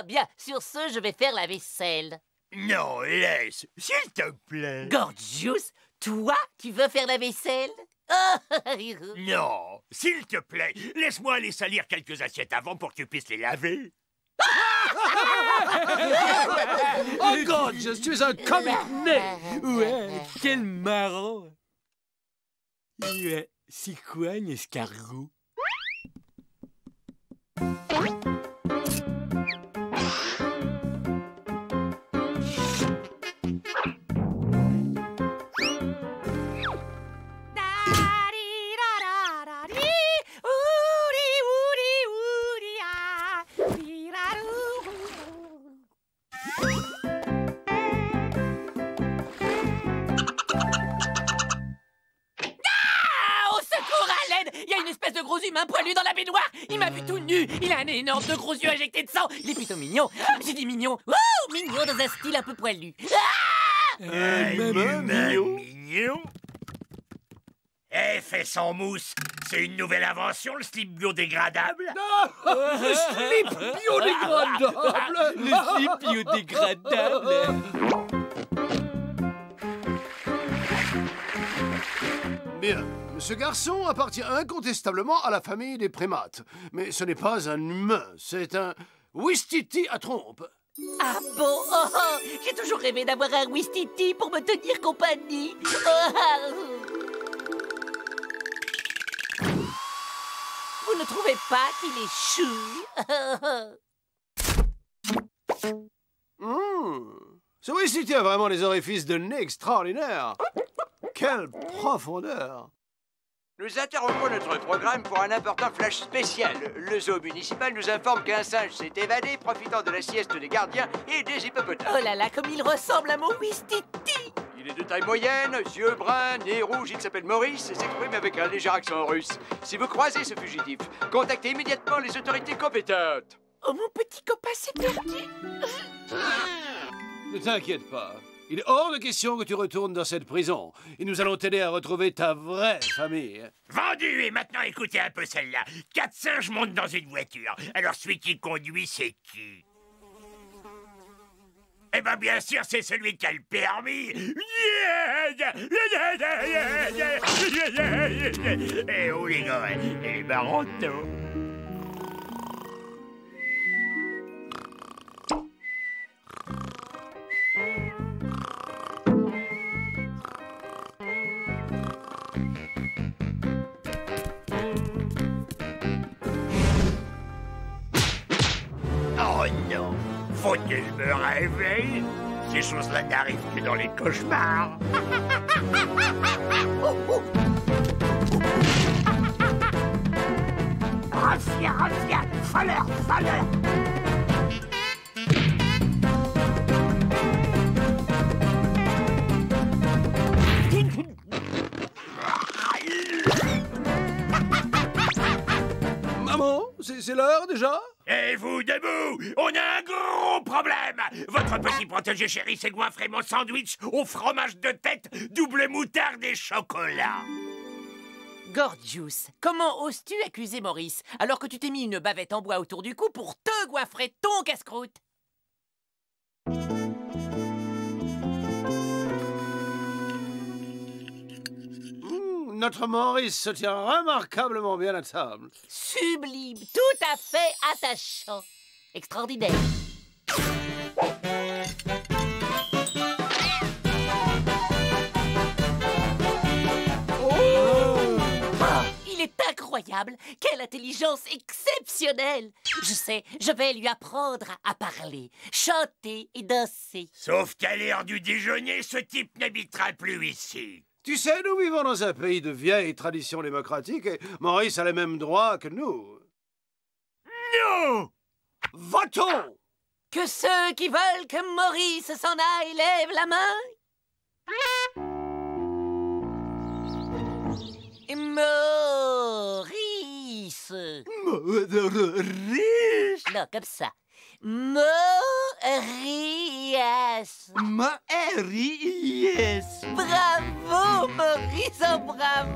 Bien, sur ce, je vais faire la vaisselle. Non, laisse, s'il te plaît. Gorgeous, toi, tu veux faire la vaisselle? Non, s'il te plaît, laisse-moi aller salir quelques assiettes avant pour que tu puisses les laver. Oh God, je suis un comic né. Ouais, quel marrant. C'est quoi un escargot? De gros humain poilu dans la baignoire. Il m'a vu tout nu. Il a un énorme de gros yeux injectés de sang. Il est plutôt mignon. J'ai dit mignon. Wouh, mignon dans un style un peu poilu. Un humain mignon. Eh, fait sans mousse, c'est une nouvelle invention, le slip biodégradable. Le slip biodégradable. Le slip biodégradable. Bien. Ce garçon appartient incontestablement à la famille des primates. Mais ce n'est pas un humain, c'est un Ouistiti à trompe. Ah bon? Oh, oh, j'ai toujours rêvé d'avoir un Ouistiti pour me tenir compagnie. Oh. Vous ne trouvez pas qu'il est chou? Ce Ouistiti a vraiment des orifices de nez extraordinaires. Quelle profondeur! Nous interrompons notre programme pour un important flash spécial. Le zoo municipal nous informe qu'un singe s'est évadé, profitant de la sieste des gardiens et des hippopotames. Oh là là, comme il ressemble à mon Ouistiti! Il est de taille moyenne, yeux bruns, nez rouge, il s'appelle Maurice et s'exprime avec un léger accent russe. Si vous croisez ce fugitif, contactez immédiatement les autorités compétentes. Oh, mon petit copain s'est perdu. Ne t'inquiète pas. Il est hors de question que tu retournes dans cette prison. Et nous allons t'aider à retrouver ta vraie famille. Vendu. Et maintenant, écoutez un peu celle-là. 4 singes montent dans une voiture. Alors, celui qui conduit, c'est qui? Eh ben, bien sûr, c'est celui qui a le permis. Eh oh, les gars, elle est marrante, non? Oh non! Faut que je me réveille! Ces choses-là n'arrivent que dans les cauchemars! Raffia, raffia! Falleur, falleur! Maman, c'est l'heure déjà? Et vous debout! On a un gros problème! Votre petit protégé chéri s'est goinfré mon sandwich au fromage de tête, double moutarde et chocolat! Gorgeous, comment oses-tu accuser Maurice alors que tu t'es mis une bavette en bois autour du cou pour te goinfrer ton casse-croûte? Notre Maurice se tient remarquablement bien à table. Sublime, tout à fait attachant. Extraordinaire. Il est incroyable. Quelle intelligence exceptionnelle. Je sais, je vais lui apprendre à parler, chanter et danser. Sauf qu'à l'heure du déjeuner, ce type n'habitera plus ici. Tu sais, nous vivons dans un pays de vieilles traditions démocratiques et Maurice a les mêmes droits que nous. Non! Votons! Que ceux qui veulent que Maurice s'en aille lèvent la main. Maurice. Maurice. Non, comme ça. Maurice. Maurice. Bravo, Maurice, oh, bravo.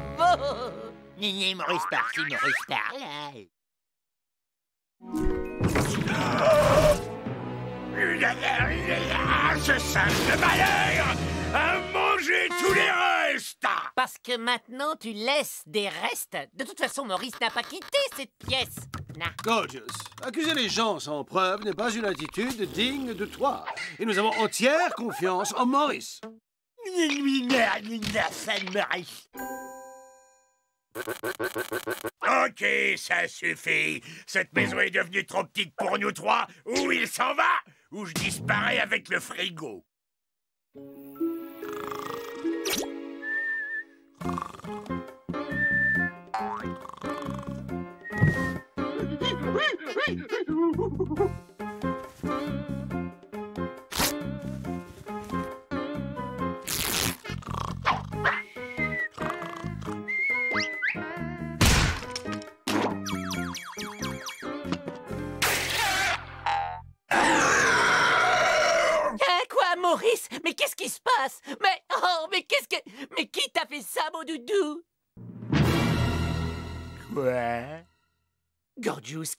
Maurice par-ci, Maurice par-là. Ce singe de malheur a mangé tous les restes. Parce que maintenant, tu laisses des restes. De toute façon, Maurice n'a pas quitté cette pièce. Nah. Gorgeous, accuser les gens sans preuve n'est pas une attitude digne de toi. Et nous avons entière confiance en Maurice. Ok, ça suffit. Cette maison est devenue trop petite pour nous trois. Ou il s'en va, ou je disparais avec le frigo. Maurice, mais qu'est-ce qui se passe? Mais, oh, mais qu'est-ce que... Mais qui t'a fait ça, mon doudou? Quoi? Gorgius,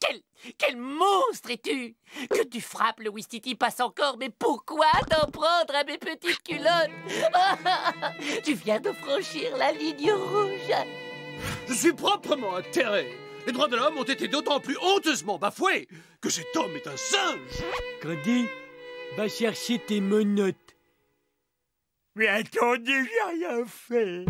quel monstre es-tu? Que tu frappes, le Wistiti passe encore, mais pourquoi t'en prendre à mes petites culottes? Tu viens de franchir la ligne rouge. Je suis proprement atterré. Les droits de l'homme ont été d'autant plus honteusement bafoués que cet homme est un singe. Grady, va chercher tes menottes. Mais attendez, j'ai rien fait.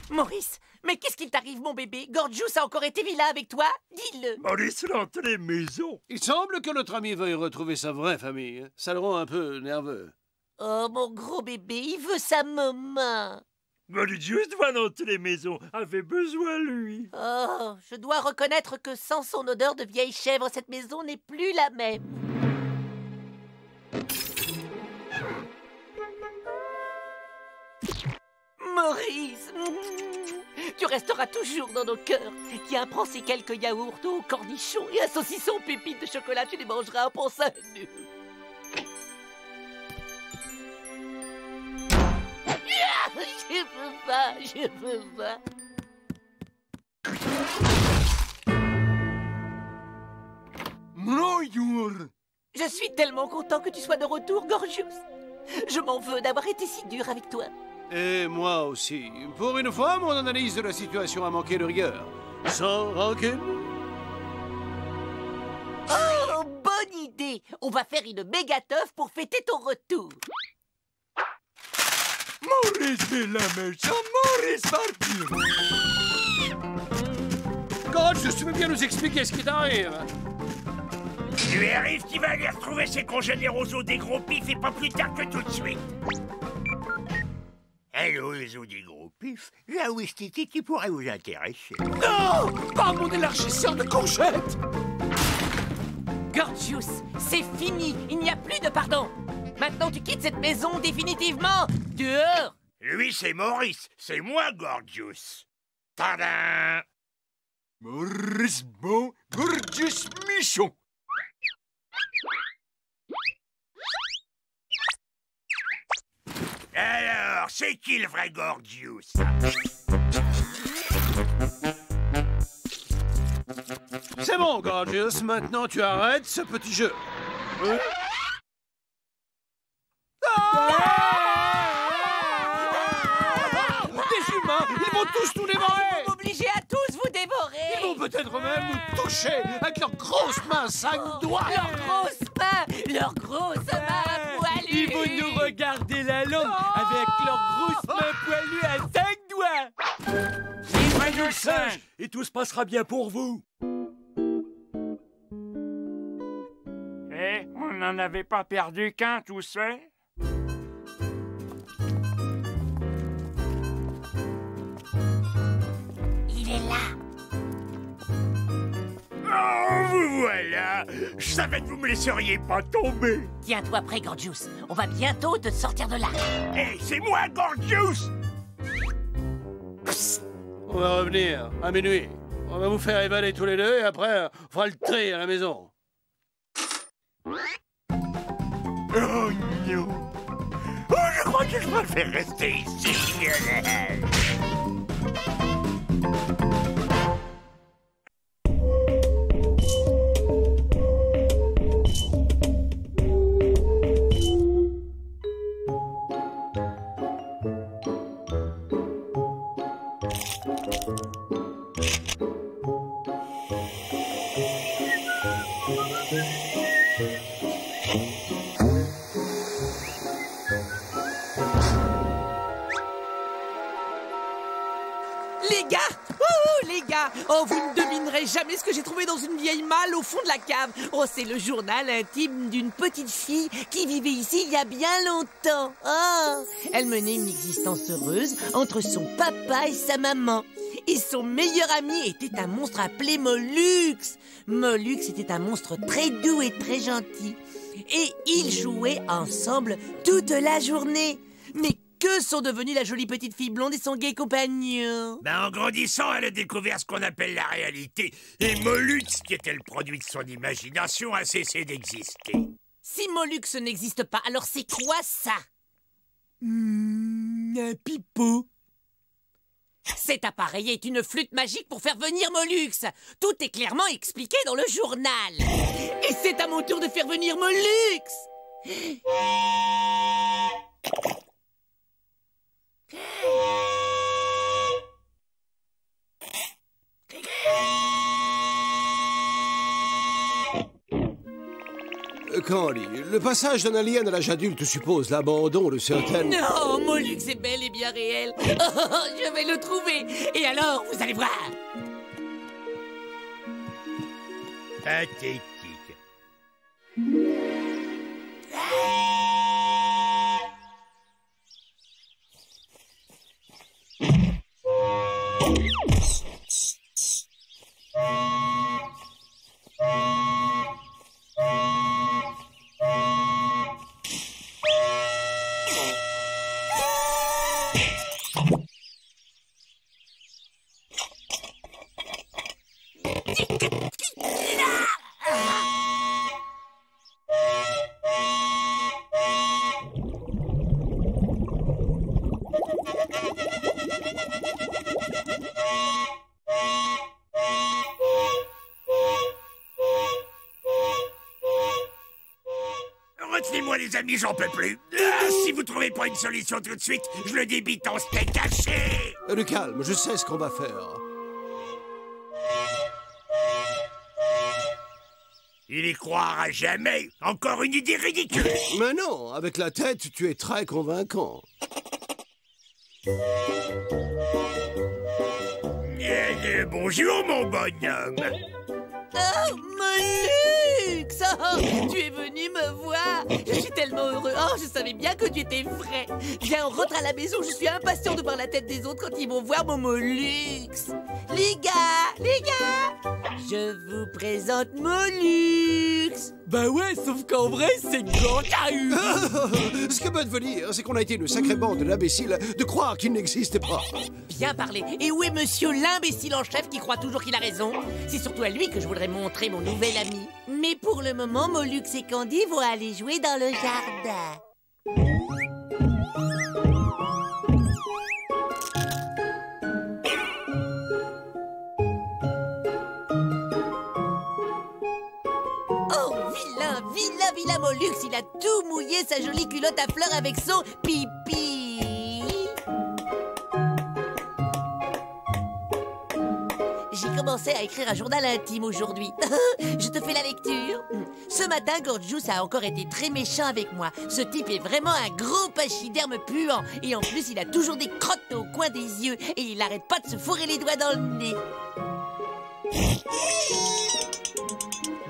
Maurice, mais qu'est-ce qu'il t'arrive, mon bébé? Gorgius a encore été vilain avec toi? Dis-le. Maurice rentre les maisons. Il semble que notre ami veuille retrouver sa vraie famille. Ça le rend un peu nerveux. Oh, mon gros bébé, il veut sa maman. Gorgius va dans toutes les maisons, avait besoin lui. Oh, je dois reconnaître que sans son odeur de vieille chèvre, cette maison n'est plus la même. Maurice, tu resteras toujours dans nos cœurs. Tiens, prends ces quelques yaourts aux cornichons et un saucisson pépite de chocolat, tu les mangeras en pensant à nous. Je peux pas. Je suis tellement content que tu sois de retour, Gorgius. Je m'en veux d'avoir été si dur avec toi. Et moi aussi. Pour une fois, mon analyse de la situation a manqué de rigueur. Sans rancune. Oh, bonne idée. On va faire une méga teuf pour fêter ton retour. Maurice est la méchante, Maurice partir. Gorgius, tu veux bien nous expliquer ce qui t'arrive? Il lui arrive qu'il va aller retrouver ses congénères aux os des gros pifs et pas plus tard que tout de suite. Hello, les os des gros pifs, j'ai un Wistiti qui pourrait vous intéresser. Non! Pas mon élargisseur de courgettes! Gorgius, c'est fini. Il n'y a plus de pardon. Maintenant, tu quittes cette maison définitivement. Dehors. Lui, c'est Maurice. C'est moi, Gorgius. Tadam! Maurice Bon, Gorgius Michon. Alors, c'est qui le vrai Gorgius? C'est bon, Gorgius. Maintenant, tu arrêtes ce petit jeu. Des humains, ils vont tous nous dévorer. Ils vont m'obliger à tous vous dévorer. Ils vont peut-être même nous toucher avec leurs grosses mains, 5 doigts. Leurs grosses mains poilues. Ils vont nous regarder la langue avec leurs grosses mains poilues à 5 doigts. Livrez-nous le singe et tout se passera bien pour vous. Eh, on n'en avait pas perdu qu'un, tout ça? Il est là. Oh, vous voilà! Je savais que vous me laisseriez pas tomber. Tiens-toi prêt, Gorgius. On va bientôt te sortir de là. Hé, c'est moi, Gorgius! On va revenir à minuit. On va vous faire évader tous les deux et après, on fera le tri à la maison. Oh non! Oh, je crois que je préfère rester ici. les gars, oh, vous ne devinerez jamais ce que j'ai trouvé dans une vieille malle au fond de la cave. Oh, c'est le journal intime d'une petite fille qui vivait ici il y a bien longtemps. Oh, elle menait une existence heureuse entre son papa et sa maman. Et son meilleur ami était un monstre appelé Mollux. Mollux était un monstre très doux et très gentil. Et ils jouaient ensemble toute la journée. Mais que sont devenues la jolie petite fille blonde et son gai compagnon? Ben, en grandissant, elle a découvert ce qu'on appelle la réalité. Et Mollux, qui était le produit de son imagination, a cessé d'exister. Si Mollux n'existe pas, alors c'est quoi ça? Un pipeau. Cet appareil est une flûte magique pour faire venir Mollux. Tout est clairement expliqué dans le journal. Et c'est à mon tour de faire venir Mollux. Candy, le passage d'un alien à l'âge adulte suppose l'abandon de certaines... Non, Mollux est bel et bien réel. Oh, je vais le trouver. Et alors, vous allez voir. Pathétique. Retenez-moi les amis, j'en peux plus. Si vous trouvez pas une solution tout de suite, je le débite en steak haché. Le calme, je sais ce qu'on va faire. Il y croira jamais. Encore une idée ridicule. Mais non, avec la tête, tu es très convaincant. Bonjour, mon bonhomme. Oh, Mollux! Oh, tu es venu me voir. Je suis tellement heureux. Oh, je savais bien que tu étais vrai. Viens, on rentre à la maison. Je suis impatient de voir la tête des autres quand ils vont voir mon Mollux. Les gars, je vous présente Mollux. Bah ouais, sauf qu'en vrai, c'est Gorgahu. Ce que peut devenir, c'est qu'on a été une sacrée bande d'imbéciles de croire qu'il n'existait pas. Bien parlé. Et où est monsieur l'imbécile en chef qui croit toujours qu'il a raison? C'est surtout à lui que je voudrais montrer mon nouvel ami. Mais pour le moment, Mollux et Candy vont aller jouer dans le jardin. Vilain Mollux, il a tout mouillé sa jolie culotte à fleurs avec son pipi. J'ai commencé à écrire un journal intime aujourd'hui. Je te fais la lecture. Ce matin, Gorgeous a encore été très méchant avec moi. Ce type est vraiment un gros pachyderme puant. Et en plus, il a toujours des crottes au coin des yeux. Et il n'arrête pas de se fourrer les doigts dans le nez.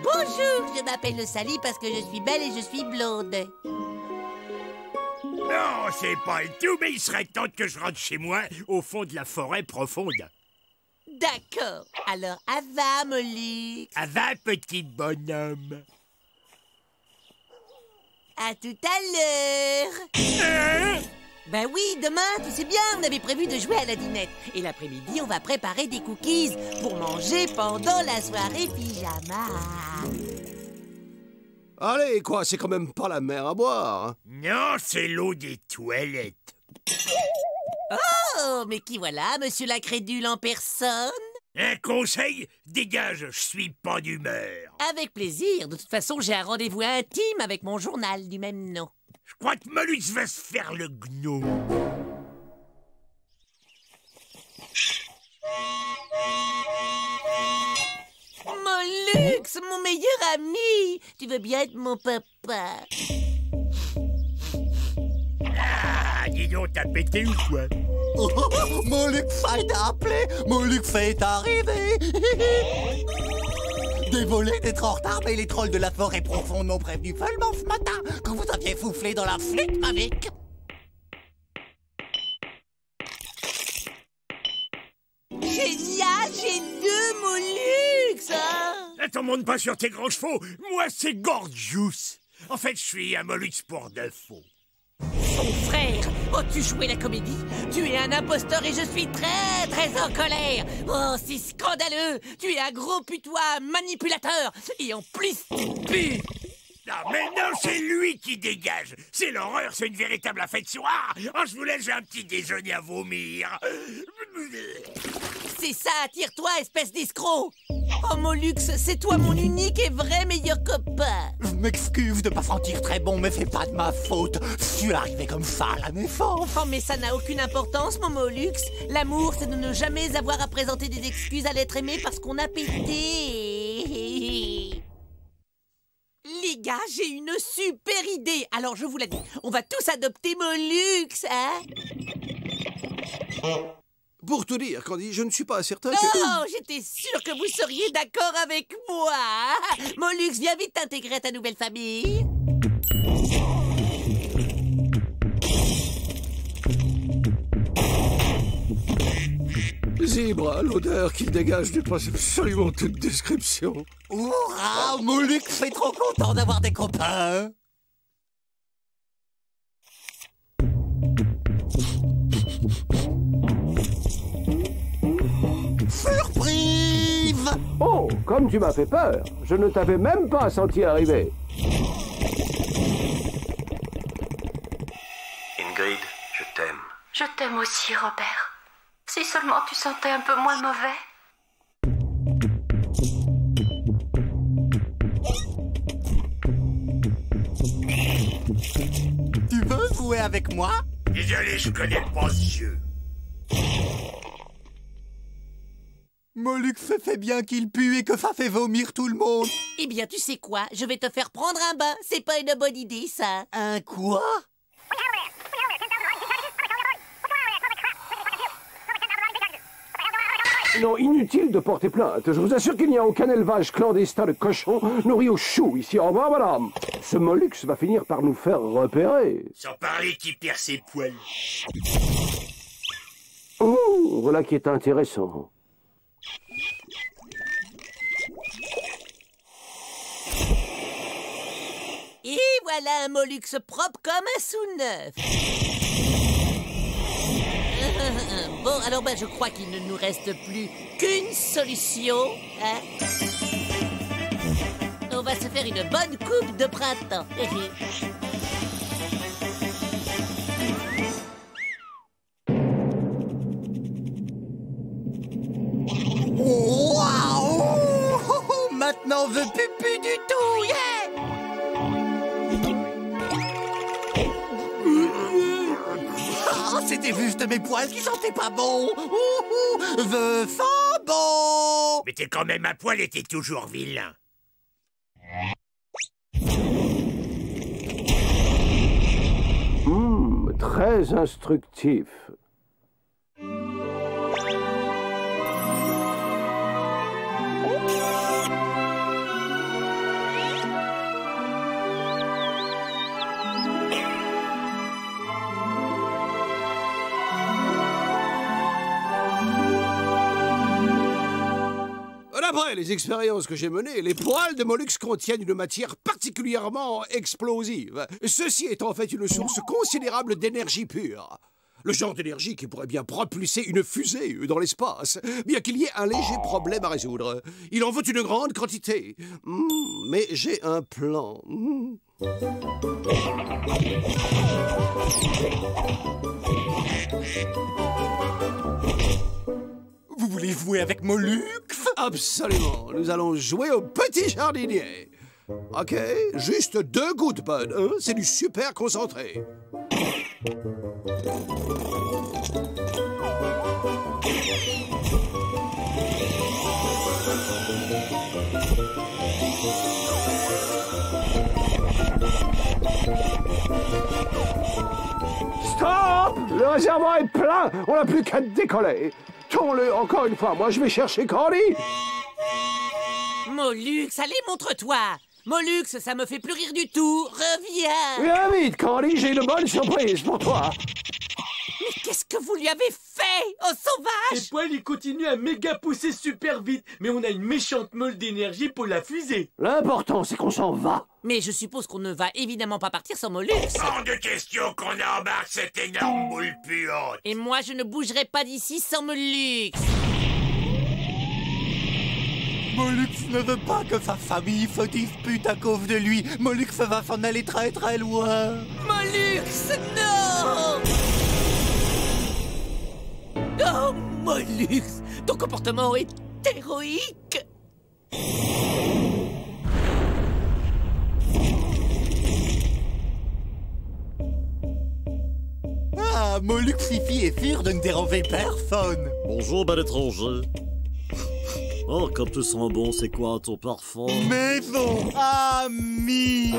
Bonjour, je m'appelle Sally parce que je suis belle et je suis blonde. Non, c'est pas le tout, mais il serait temps que je rentre chez moi, au fond de la forêt profonde. D'accord. Alors, à va, Mollux. À va, petit bonhomme. À tout à l'heure. Ben oui, demain, tu sais bien, on avait prévu de jouer à la dinette. Et l'après-midi, on va préparer des cookies pour manger pendant la soirée pyjama. Allez, quoi, c'est quand même pas la mer à boire. Hein. Non, c'est l'eau des toilettes. Oh, mais qui voilà, monsieur l'incrédule en personne? Un conseil, dégage, je suis pas d'humeur. Avec plaisir, de toute façon, j'ai un rendez-vous intime avec mon journal du même nom. Je crois que Mollux va se faire le gnome. Mollux, mon meilleur ami, tu veux bien être mon papa? Ah, Dis donc, t'as pété ou quoi? Moluque est appelé, Moluque est arrivé. Désolé d'être en retard, mais les trolls de la forêt profonde m'ont prévenu seulement ce matin que vous aviez soufflé dans la flûte magique. Génial, j'ai 2 Molux, hein. Attends, monte pas sur tes grands chevaux. Moi, c'est Gorgius. En fait, je suis un Molux pour de faux. Son frère, as-tu joué la comédie? Tu es un imposteur et je suis très en colère. Oh, c'est scandaleux. Tu es un gros putois manipulateur et en plus tu pues. Non, mais non, c'est lui qui dégage. C'est l'horreur, c'est une véritable affection. Ah, je vous laisse, j'ai un petit déjeuner à vomir. C'est ça, tire-toi, espèce d'escroc. Oh, Molux, c'est toi mon unique et vrai meilleur copain. Je m'excuse de pas sentir très bon, mais c'est pas de ma faute. Je suis arrivé comme ça à la naissance. Oh, mais ça n'a aucune importance, mon Molux. L'amour, c'est de ne jamais avoir à présenter des excuses à l'être aimé parce qu'on a pété. Les gars, j'ai une super idée. Alors, je vous la dis, on va tous adopter Molux, hein? Pour tout dire, Candy, je ne suis pas certain que... Oh, j'étais sûre que vous seriez d'accord avec moi. Molux, viens vite t'intégrer à ta nouvelle famille. Zebra, l'odeur qu'il dégage dépasse absolument toute description. Hurrah, Molux est trop content d'avoir des copains. Surprise! Oh, comme tu m'as fait peur, je ne t'avais même pas senti arriver. Ingrid, je t'aime. Je t'aime aussi, Robert. Si seulement tu sentais un peu moins mauvais. Tu veux jouer avec moi? Désolé, je connais pas ce jeu. Molux fait bien qu'il pue et que ça fait vomir tout le monde. Eh bien, tu sais quoi? Je vais te faire prendre un bain. C'est pas une bonne idée, ça. Un quoi? Non, inutile de porter plainte. Je vous assure qu'il n'y a aucun élevage clandestin de cochons nourris au chou ici. Au revoir, madame. Ce Molux va finir par nous faire repérer. Sans parler qui perd ses poils. Oh, voilà qui est intéressant. Et voilà un Molux propre comme un sous-neuf. Bon, alors je crois qu'il ne nous reste plus qu'une solution. Hein? On va se faire une bonne coupe de printemps. Waouh! Maintenant, on veut plus du tout, yeah! Oh, c'était juste mes poils qui sentaient pas bon. Je sens bon. Mais t'es quand même à poil et t'es toujours vilain. Très instructif. D'après les expériences que j'ai menées, les poils de Molux contiennent une matière particulièrement explosive. Ceci est en fait une source considérable d'énergie pure. Le genre d'énergie qui pourrait bien propulser une fusée dans l'espace, bien qu'il y ait un léger problème à résoudre. Il en faut une grande quantité. Mais j'ai un plan. Vous voulez jouer avec Molux? Absolument. Nous allons jouer au petit jardinier. Ok, juste 2 gouttes, Bud. Hein? C'est du super concentré. Stop! Le réservoir est plein, on n'a plus qu'à décoller. Tourne-le encore une fois, moi je vais chercher Candy. Mollux, allez, montre-toi. Mollux, ça me fait plus rire du tout. Reviens. Viens vite, Candy, j'ai une bonne surprise pour toi. Mais qu'est-ce que vous lui avez fait, oh sauvage? Et Poil, il continue à méga pousser super vite, mais on a une méchante meule d'énergie pour la fusée. L'important, c'est qu'on s'en va. Mais je suppose qu'on ne va évidemment pas partir sans Mollux. Hors de question qu'on embarque cette énorme boule puante. Et moi, je ne bougerai pas d'ici sans Mollux. Mollux ne veut pas que sa famille se dispute à cause de lui. Mollux va s'en aller très très loin. Mollux, non! Oh, Mollux, ton comportement est héroïque. Ah, Mollux Fifi est sûr de ne déranger personne. Bonjour, bel étranger. Oh, comme tu sens bon, c'est quoi ton parfum? Maison amie.